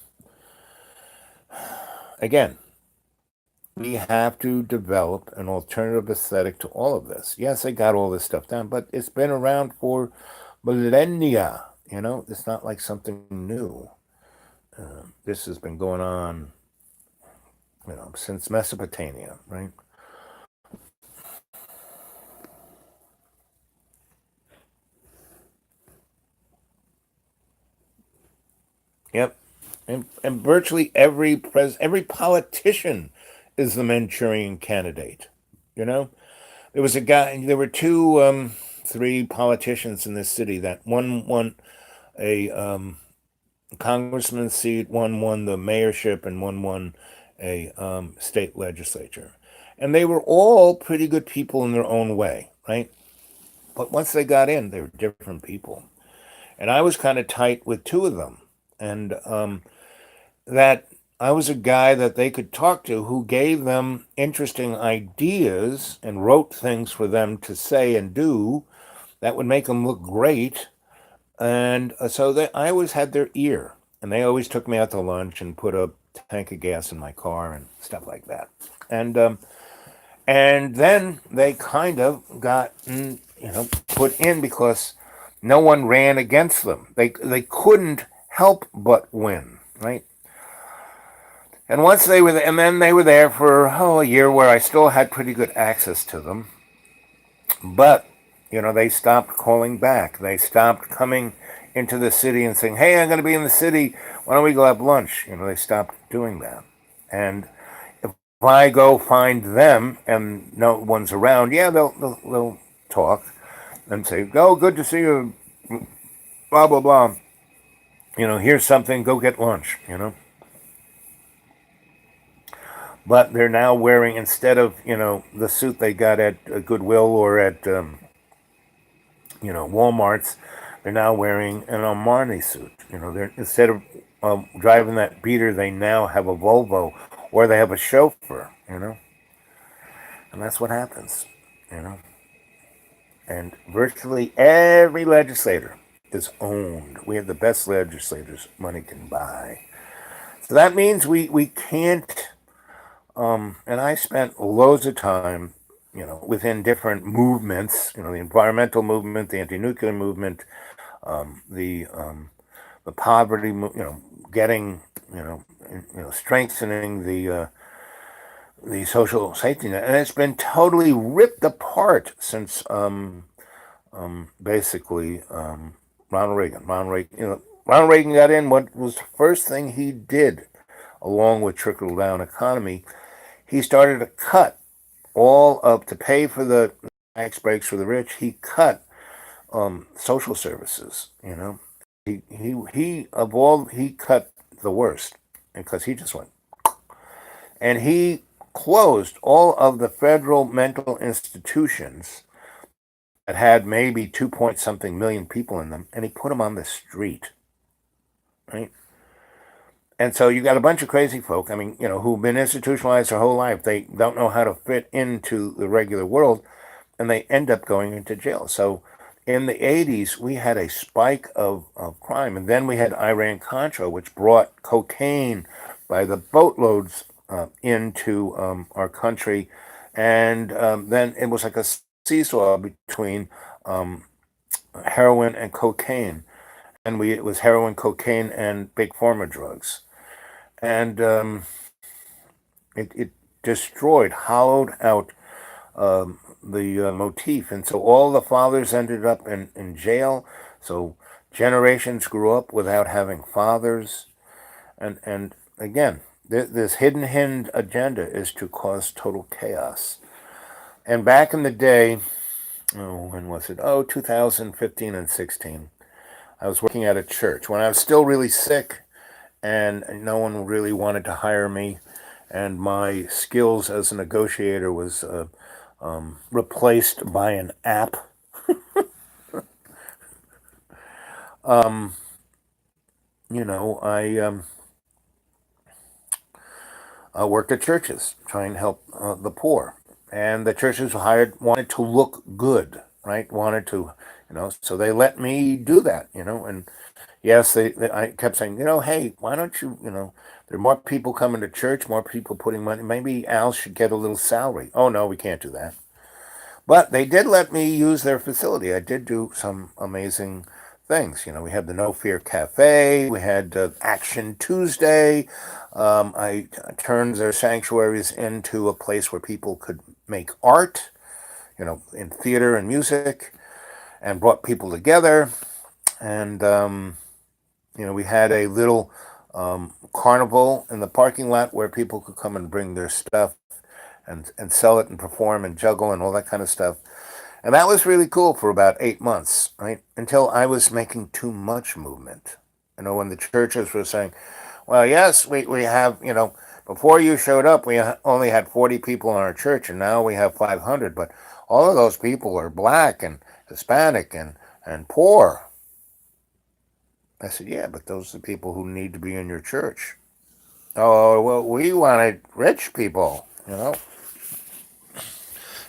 again, we have to develop an alternative aesthetic to all of this. Yes, I got all this stuff down, but it's been around for millennia. It's not like something new. This has been going on, since Mesopotamia, right? Yep. And virtually every politician is the Manchurian candidate. You know, there was a guy. There were three politicians in this city. That one won a congressman's seat, one won the mayorship, and one won a state legislature. And they were all pretty good people in their own way, right? But once they got in, they were different people. And I was kind of tight with two of them, and that I was a guy that they could talk to who gave them interesting ideas and wrote things for them to say and do that would make them look great. And so I always had their ear. And they always took me out to lunch and put a tank of gas in my car and stuff like that. And then they kind of got, put in because no one ran against them. They couldn't help but win, right? And once they were there, and then they were there for a year where I still had pretty good access to them. But, they stopped calling back. They stopped coming into the city and saying, "Hey, I'm going to be in the city. Why don't we go have lunch?" They stopped doing that. And I go find them and no one's around, yeah, they'll talk and say, "Oh, good to see you," blah blah blah. Here's something. Go get lunch. But they're now wearing, instead of the suit they got at Goodwill or at Walmart's, they're now wearing an Armani suit. They're, instead of driving that beater, they now have a Volvo or they have a chauffeur. And that's what happens. You know, and virtually every legislator is owned. We have the best legislators money can buy. So that means we can't. And I spent loads of time, within different movements. The environmental movement, the anti-nuclear movement, the poverty, getting, strengthening the social safety net, and it's been totally ripped apart since basically Ronald Reagan. Ronald Reagan got in. What was the first thing he did, along with trickle down economy? He started to cut all up to pay for the tax breaks for the rich. He cut social services. He cut the worst because he just went, and he closed all of the federal mental institutions that had maybe 2 point something million people in them, and he put them on the street, right? And so you got a bunch of crazy folk, who've been institutionalized their whole life. They don't know how to fit into the regular world, and they end up going into jail. So in the 80s, we had a spike of crime. And then we had Iran-Contra, which brought cocaine by the boatloads into our country. And then it was like a seesaw between heroin and cocaine. And it was heroin, cocaine, and big pharma drugs. And it destroyed, hollowed out the motif. And so all the fathers ended up in jail. So generations grew up without having fathers. And again, this hidden agenda is to cause total chaos. And back in the day, when was it? 2015 and 16. I was working at a church when I was still really sick and no one really wanted to hire me. And my skills as a negotiator was replaced by an app. I worked at churches trying to help the poor. And the churches wanted to look good, right? Wanted to, so they let me do that, and yes, I kept saying, hey, why don't you, there are more people coming to church, more people putting money. Maybe Al should get a little salary. Oh, no, we can't do that. But they did let me use their facility. I did do some amazing things. We had the No Fear Cafe. We had Action Tuesday. I turned their sanctuaries into a place where people could make art, in theater and music, and brought people together. And we had a little carnival in the parking lot where people could come and bring their stuff and sell it and perform and juggle and all that kind of stuff. And that was really cool for about 8 months, right? Until I was making too much movement. When the churches were saying, well, yes, we have, before you showed up, we only had 40 people in our church, and now we have 500. But all of those people are black and Hispanic and poor. I said, yeah, but those are the people who need to be in your church. Oh, well, we wanted rich people,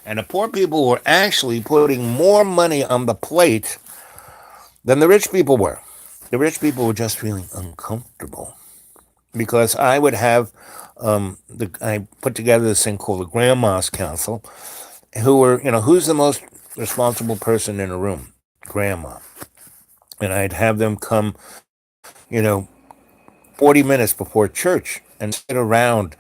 And the poor people were actually putting more money on the plate than the rich people were. The rich people were just feeling uncomfortable because I would have, I put together this thing called the Grandma's Council, who were, who's the most responsible person in a room? Grandma. And I'd have them come, 40 minutes before church and sit around,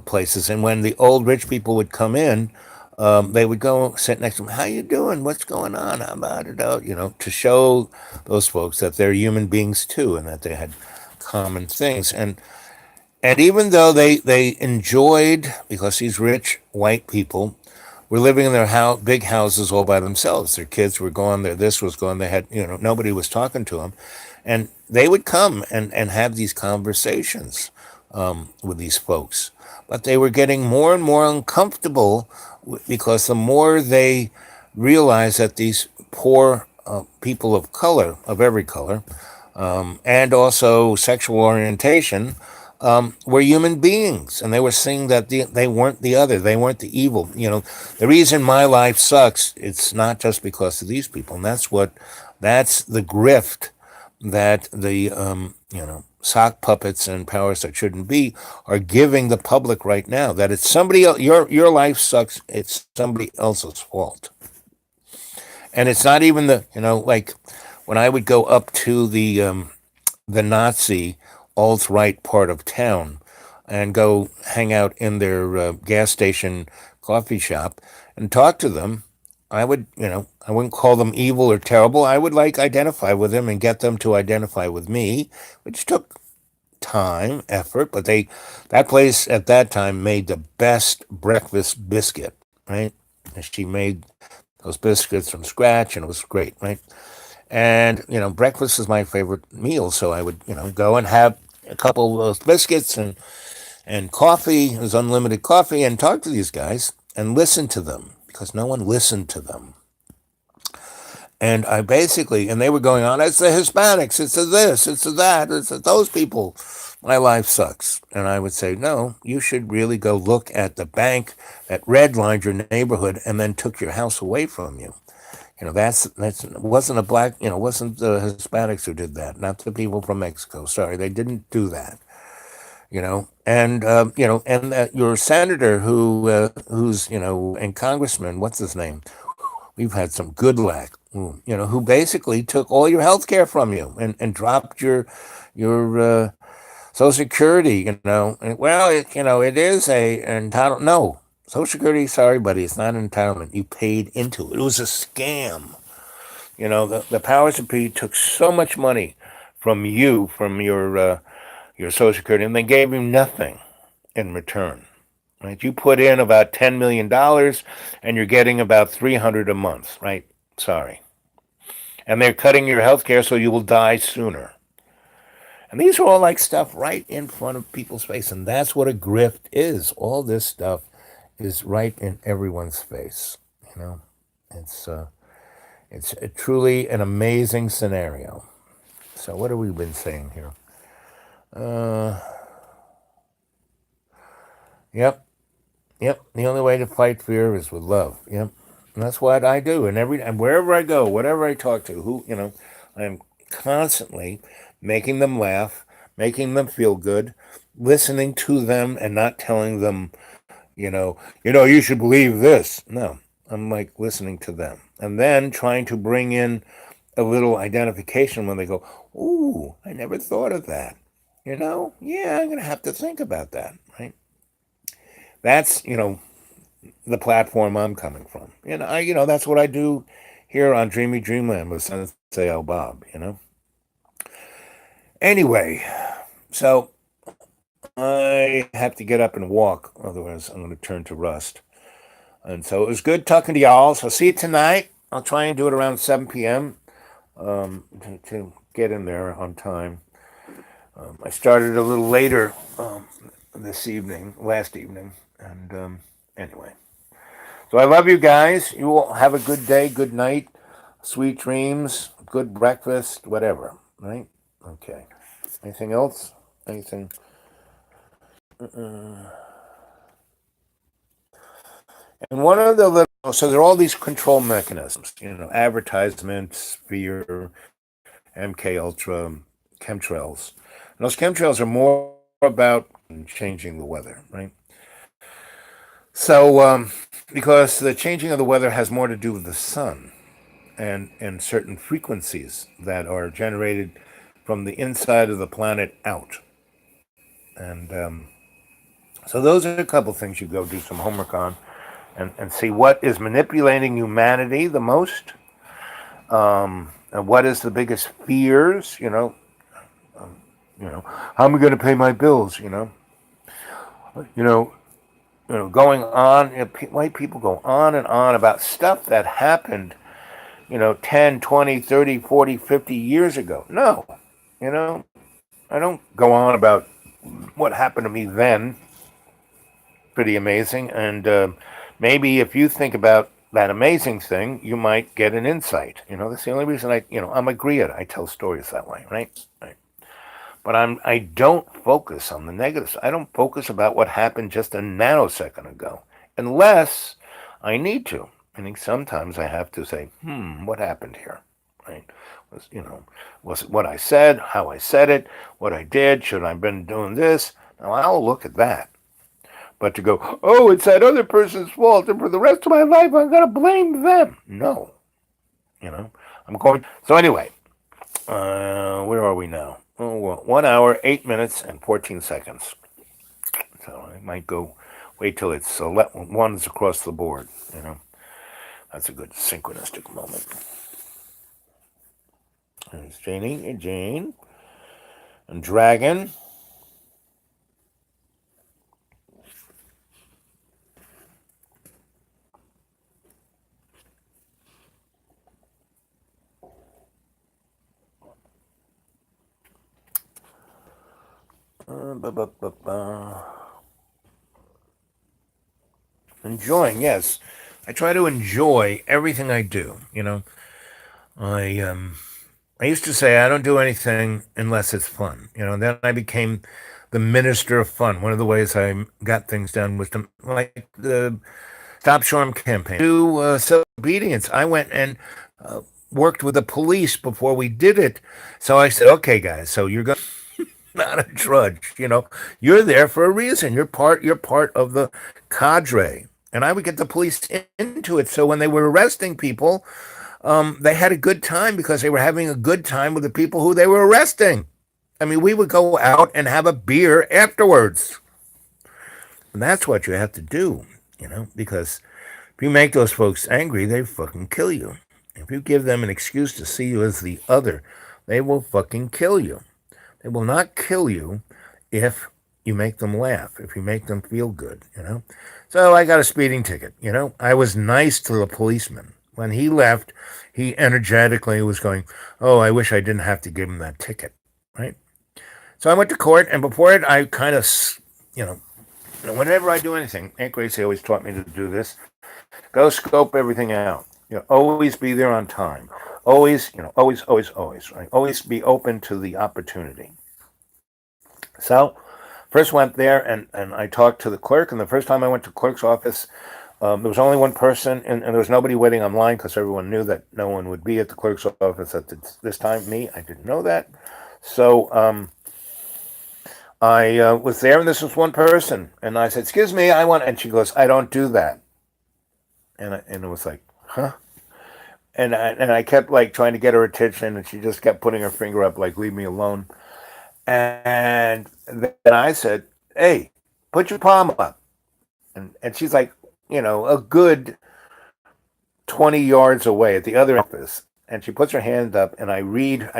places. And when the old rich people would come in, they would go sit next to them. How you doing? What's going on? How about it? To show those folks that they're human beings too, and that they had common things. And And even though they enjoyed, because these rich white people were living in their big houses all by themselves, their kids were gone, their this was gone, they had, nobody was talking to them. And they would come and have these conversations with these folks. But they were getting more and more uncomfortable because the more they realized that these poor people of color, of every color, and also sexual orientation, were human beings, and they were seeing that they weren't the other, they weren't the evil. The reason my life sucks, it's not just because of these people, and that's the grift that the sock puppets and powers that shouldn't be are giving the public right now. That it's somebody else, your life sucks. It's somebody else's fault, and it's not even like when I would go up to the Nazi alt-right part of town and go hang out in their gas station coffee shop and talk to them. I wouldn't call them evil or terrible. I would identify with them and get them to identify with me, which took time, effort, but that place at that time made the best breakfast biscuit, right? And she made those biscuits from scratch, and it was great, right? And breakfast is my favorite meal, so I would go and have a couple of those biscuits and coffee. It was unlimited coffee, and talk to these guys and listen to them because no one listened to them. And and they were going on, it's the Hispanics, it's the this, it's the that, it's the those people. My life sucks. And I would say, no, you should really go look at the bank that redlined your neighborhood and then took your house away from you. That's wasn't a black, wasn't the Hispanics who did that, not the people from Mexico. Sorry, they didn't do that. And your senator who's and congressman, what's his name? We've had some good luck, who basically took all your health care from you and dropped your Social Security, And, well, it is a entitlement. No, Social Security, sorry, buddy, it's not an entitlement. You paid into it. It was a scam. The powers that be took so much money from you, from your Social Security, and they gave you nothing in return. Right? You put in about $10 million, and you're getting about 300 a month. Right? Sorry, and they're cutting your health care so you will die sooner. And these are all like stuff right in front of people's face, and that's what a grift is. All this stuff is right in everyone's face. You know, it's truly an amazing scenario. So what have we been saying here? Yep, yep. The only way to fight fear is with love. Yep, and that's what I do. And wherever I go, whatever I talk to, I am constantly making them laugh, making them feel good, listening to them, and not telling them, you should believe this. No, I'm like listening to them, and then trying to bring in a little identification when they go, "Ooh, I never thought of that." Yeah, I'm gonna have to think about that, right? That's the platform I'm coming from. That's what I do here on Dreamy Dreamland with Sensei El Bob. Anyway, so I have to get up and walk, otherwise I'm going to turn to rust. And so it was good talking to y'all. So see you tonight. I'll try and do it around 7 p.m. To get in there on time. I started a little later last evening, and anyway. So I love you guys. You all have a good day, good night, sweet dreams, good breakfast, whatever, right? Okay. Anything else? Anything? And one of the so there are all these control mechanisms, advertisements, fear, MK Ultra, chemtrails. And those chemtrails are more about changing the weather, right? So, because the changing of the weather has more to do with the sun and certain frequencies that are generated from the inside of the planet out. And so those are a couple things you go do some homework on and see what is manipulating humanity the most, and what is the biggest fears, how am I going to pay my bills, You know, going on, white people go on and on about stuff that happened, 10, 20, 30, 40, 50 years ago. No, you know, I don't go on about what happened to me then. Pretty amazing. And maybe if you think about that amazing thing, you might get an insight. That's the only reason I'm a griot. I tell stories that way, right? Right. But I don't focus on the negatives. I don't focus about what happened just a nanosecond ago, unless I need to. I think sometimes I have to say, what happened here? Right? Was it what I said, how I said it, what I did? Should I have been doing this? Now I'll look at that. But to go, oh, it's that other person's fault, and for the rest of my life I'm gonna blame them. No, I'm going. So anyway, where are we now? Oh, well, 1 hour, 8 minutes, and 14 seconds. So I might go wait till it's one's across the board. That's a good synchronistic moment. There's Jane, and Dragon. Enjoying, yes. I try to enjoy everything I do. I used to say I don't do anything unless it's fun. Then I became the minister of fun. One of the ways I got things done was to, like the Stop Shorm campaign. Do civil obedience. I went and worked with the police before we did it. So I said, okay, guys, so you're going not a drudge. You're there for a reason. You're part of the cadre. And I would get the police into it. So when they were arresting people, they had a good time because they were having a good time with the people who they were arresting. I mean, we would go out and have a beer afterwards. And that's what you have to do, because if you make those folks angry, they fucking kill you. If you give them an excuse to see you as the other, they will fucking kill you. They will not kill you if you make them laugh, if you make them feel good. So I got a speeding ticket. I was nice to the policeman. When he left, he energetically was going, oh, I wish I didn't have to give him that ticket, right? So I went to court, and before it, I kind of, you know, whenever I do anything, Aunt Gracie always taught me to do this. Go scope everything out. Always be there on time. Always, always, right? Always be open to the opportunity. So, first went there and I talked to the clerk. And the first time I went to the clerk's office, there was only one person, and there was nobody waiting online because everyone knew that no one would be at the clerk's office at this time. Me, I didn't know that. So I was there, and this was one person. And I said, excuse me, I want, and she goes, I don't do that. And it was like, huh? And I kept like trying to get her attention, and she just kept putting her finger up, like, leave me alone. And then I said, hey, put your palm up. And she's like, a good 20 yards away at the other office. And she puts her hand up, and I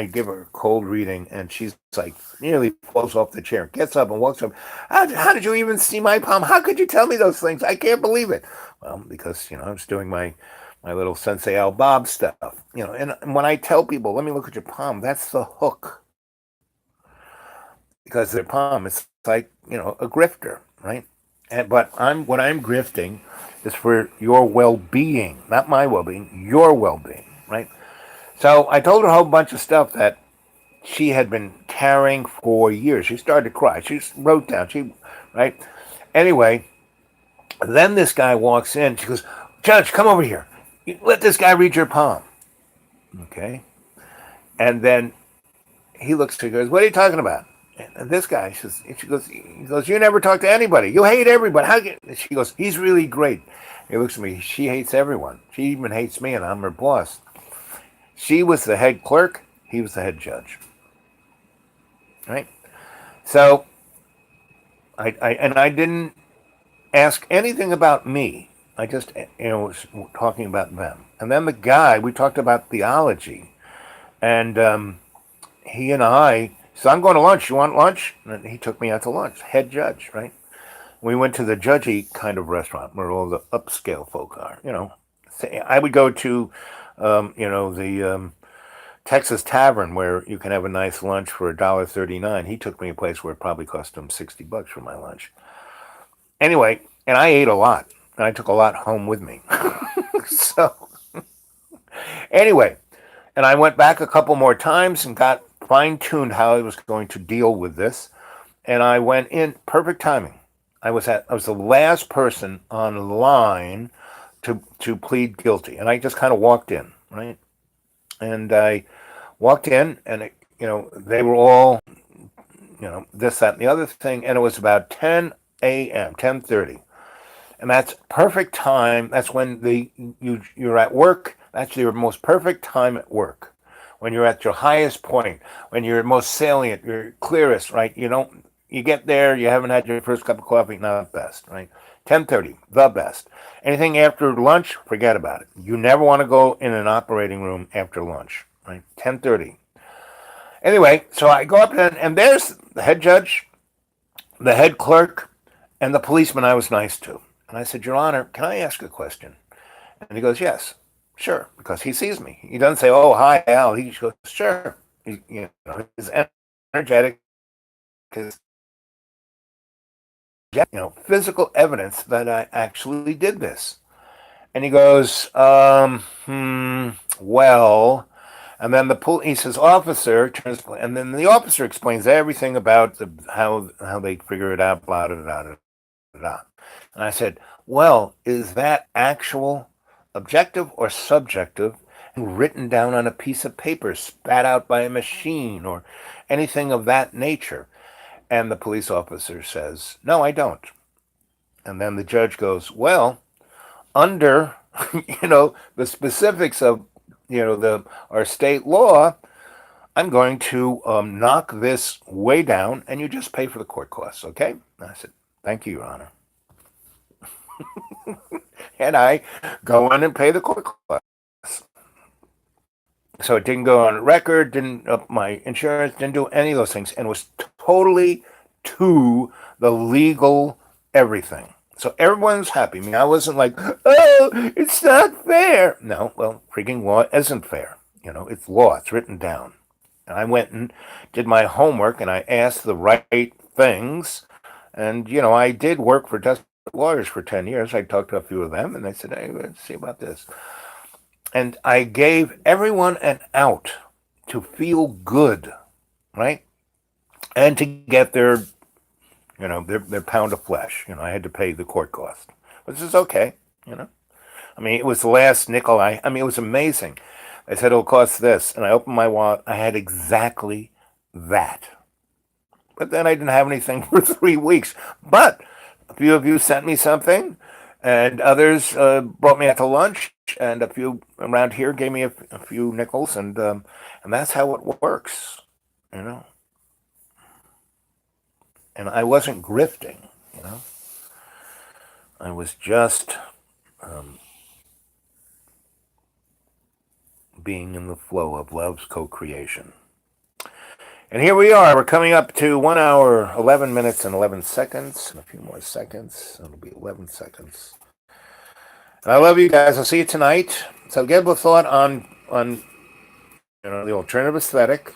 give her a cold reading, and she's like, nearly falls off the chair, gets up and walks up. How did you even see my palm? How could you tell me those things? I can't believe it. Well, because, I was doing my little Sensei Al Bob stuff, and when I tell people, let me look at your palm, that's the hook. Because their palm is like, a grifter, right? But what I'm grifting is for your well-being, not my well-being, your well-being, right? So I told her a whole bunch of stuff that she had been carrying for years. She started to cry. She wrote down, right? Anyway, then this guy walks in. She goes, Judge, come over here. Let this guy read your palm. Okay. And then he looks to her, goes, what are you talking about? And this guy, he goes, you never talk to anybody. You hate everybody. She goes, he's really great. He looks at me. She hates everyone. She even hates me, and I'm her boss. She was the head clerk. He was the head judge. Right? So I didn't ask anything about me. I just, was talking about them. And then the guy, we talked about theology. And he and I, so I'm going to lunch. You want lunch? And he took me out to lunch. Head judge, right? We went to the judgy kind of restaurant where all the upscale folk are. I would go to, the Texas Tavern where you can have a nice lunch for $1.39. He took me a place where it probably cost him $60 for my lunch. Anyway, and I ate a lot, and I took a lot home with me. So anyway, and I went back a couple more times and got fine tuned how I was going to deal with this. And I went in perfect timing. I was the last person online to plead guilty, and I just kind of walked in, right? And I walked in, and they were all this, that, and the other thing, and it was about 10 a.m., 10:30, and that's perfect time. That's when you're at work. That's your most perfect time at work, when you're at your highest point, when you're most salient, you're clearest, right? You get there, you haven't had your first cup of coffee, not best, right? 10:30, the best. Anything after lunch, forget about it. You never want to go in an operating room after lunch, right? 10:30. Anyway, so I go up and there's the head judge, the head clerk, and the policeman I was nice to. And I said, Your Honor, can I ask a question? And he goes, yes, sure, because he sees me. He doesn't say, oh, hi, Al. He just goes, sure. He's energetic, his physical evidence that I actually did this. And he goes, well, and then he says, officer, turns, and then the officer explains everything about how they figure it out, blah, blah, blah, blah, blah. And I said, well, is that actual objective or subjective and written down on a piece of paper, spat out by a machine or anything of that nature? And the police officer says, no, I don't. And then the judge goes, well, under, the specifics of, our state law, I'm going to knock this way down and you just pay for the court costs, okay? And I said, thank you, Your Honor. And I go on and pay the court costs. So it didn't go on record, didn't up my insurance, didn't do any of those things, and was totally to the legal everything. So everyone's happy. I mean, I wasn't like, oh, it's not fair. No, well, freaking law isn't fair. It's law. It's written down. And I went and did my homework, and I asked the right things. And, I did work for desperate lawyers for 10 years. I talked to a few of them, and they said, hey, let's see about this. And I gave everyone an out to feel good, right? And to get their pound of flesh. I had to pay the court cost. But this is okay, I mean, it was the last nickel it was amazing. I said, it'll cost this. And I opened my wallet. I had exactly that. But then I didn't have anything for 3 weeks. But a few of you sent me something, and others brought me out to lunch, and a few around here gave me a few nickels, and that's how it works, And I wasn't grifting, I was just being in the flow of love's co-creation. And here we are. We're coming up to 1 hour, 11 minutes, and 11 seconds. And a few more seconds. It'll be 11 seconds. And I love you guys. I'll see you tonight. So give a thought on the alternative aesthetic.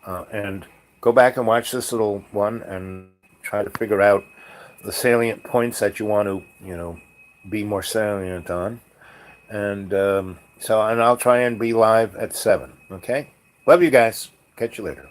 And go back and watch this little one and try to figure out the salient points that you want to, be more salient on. And and I'll try and be live at 7. Okay? Love you guys. Catch you later.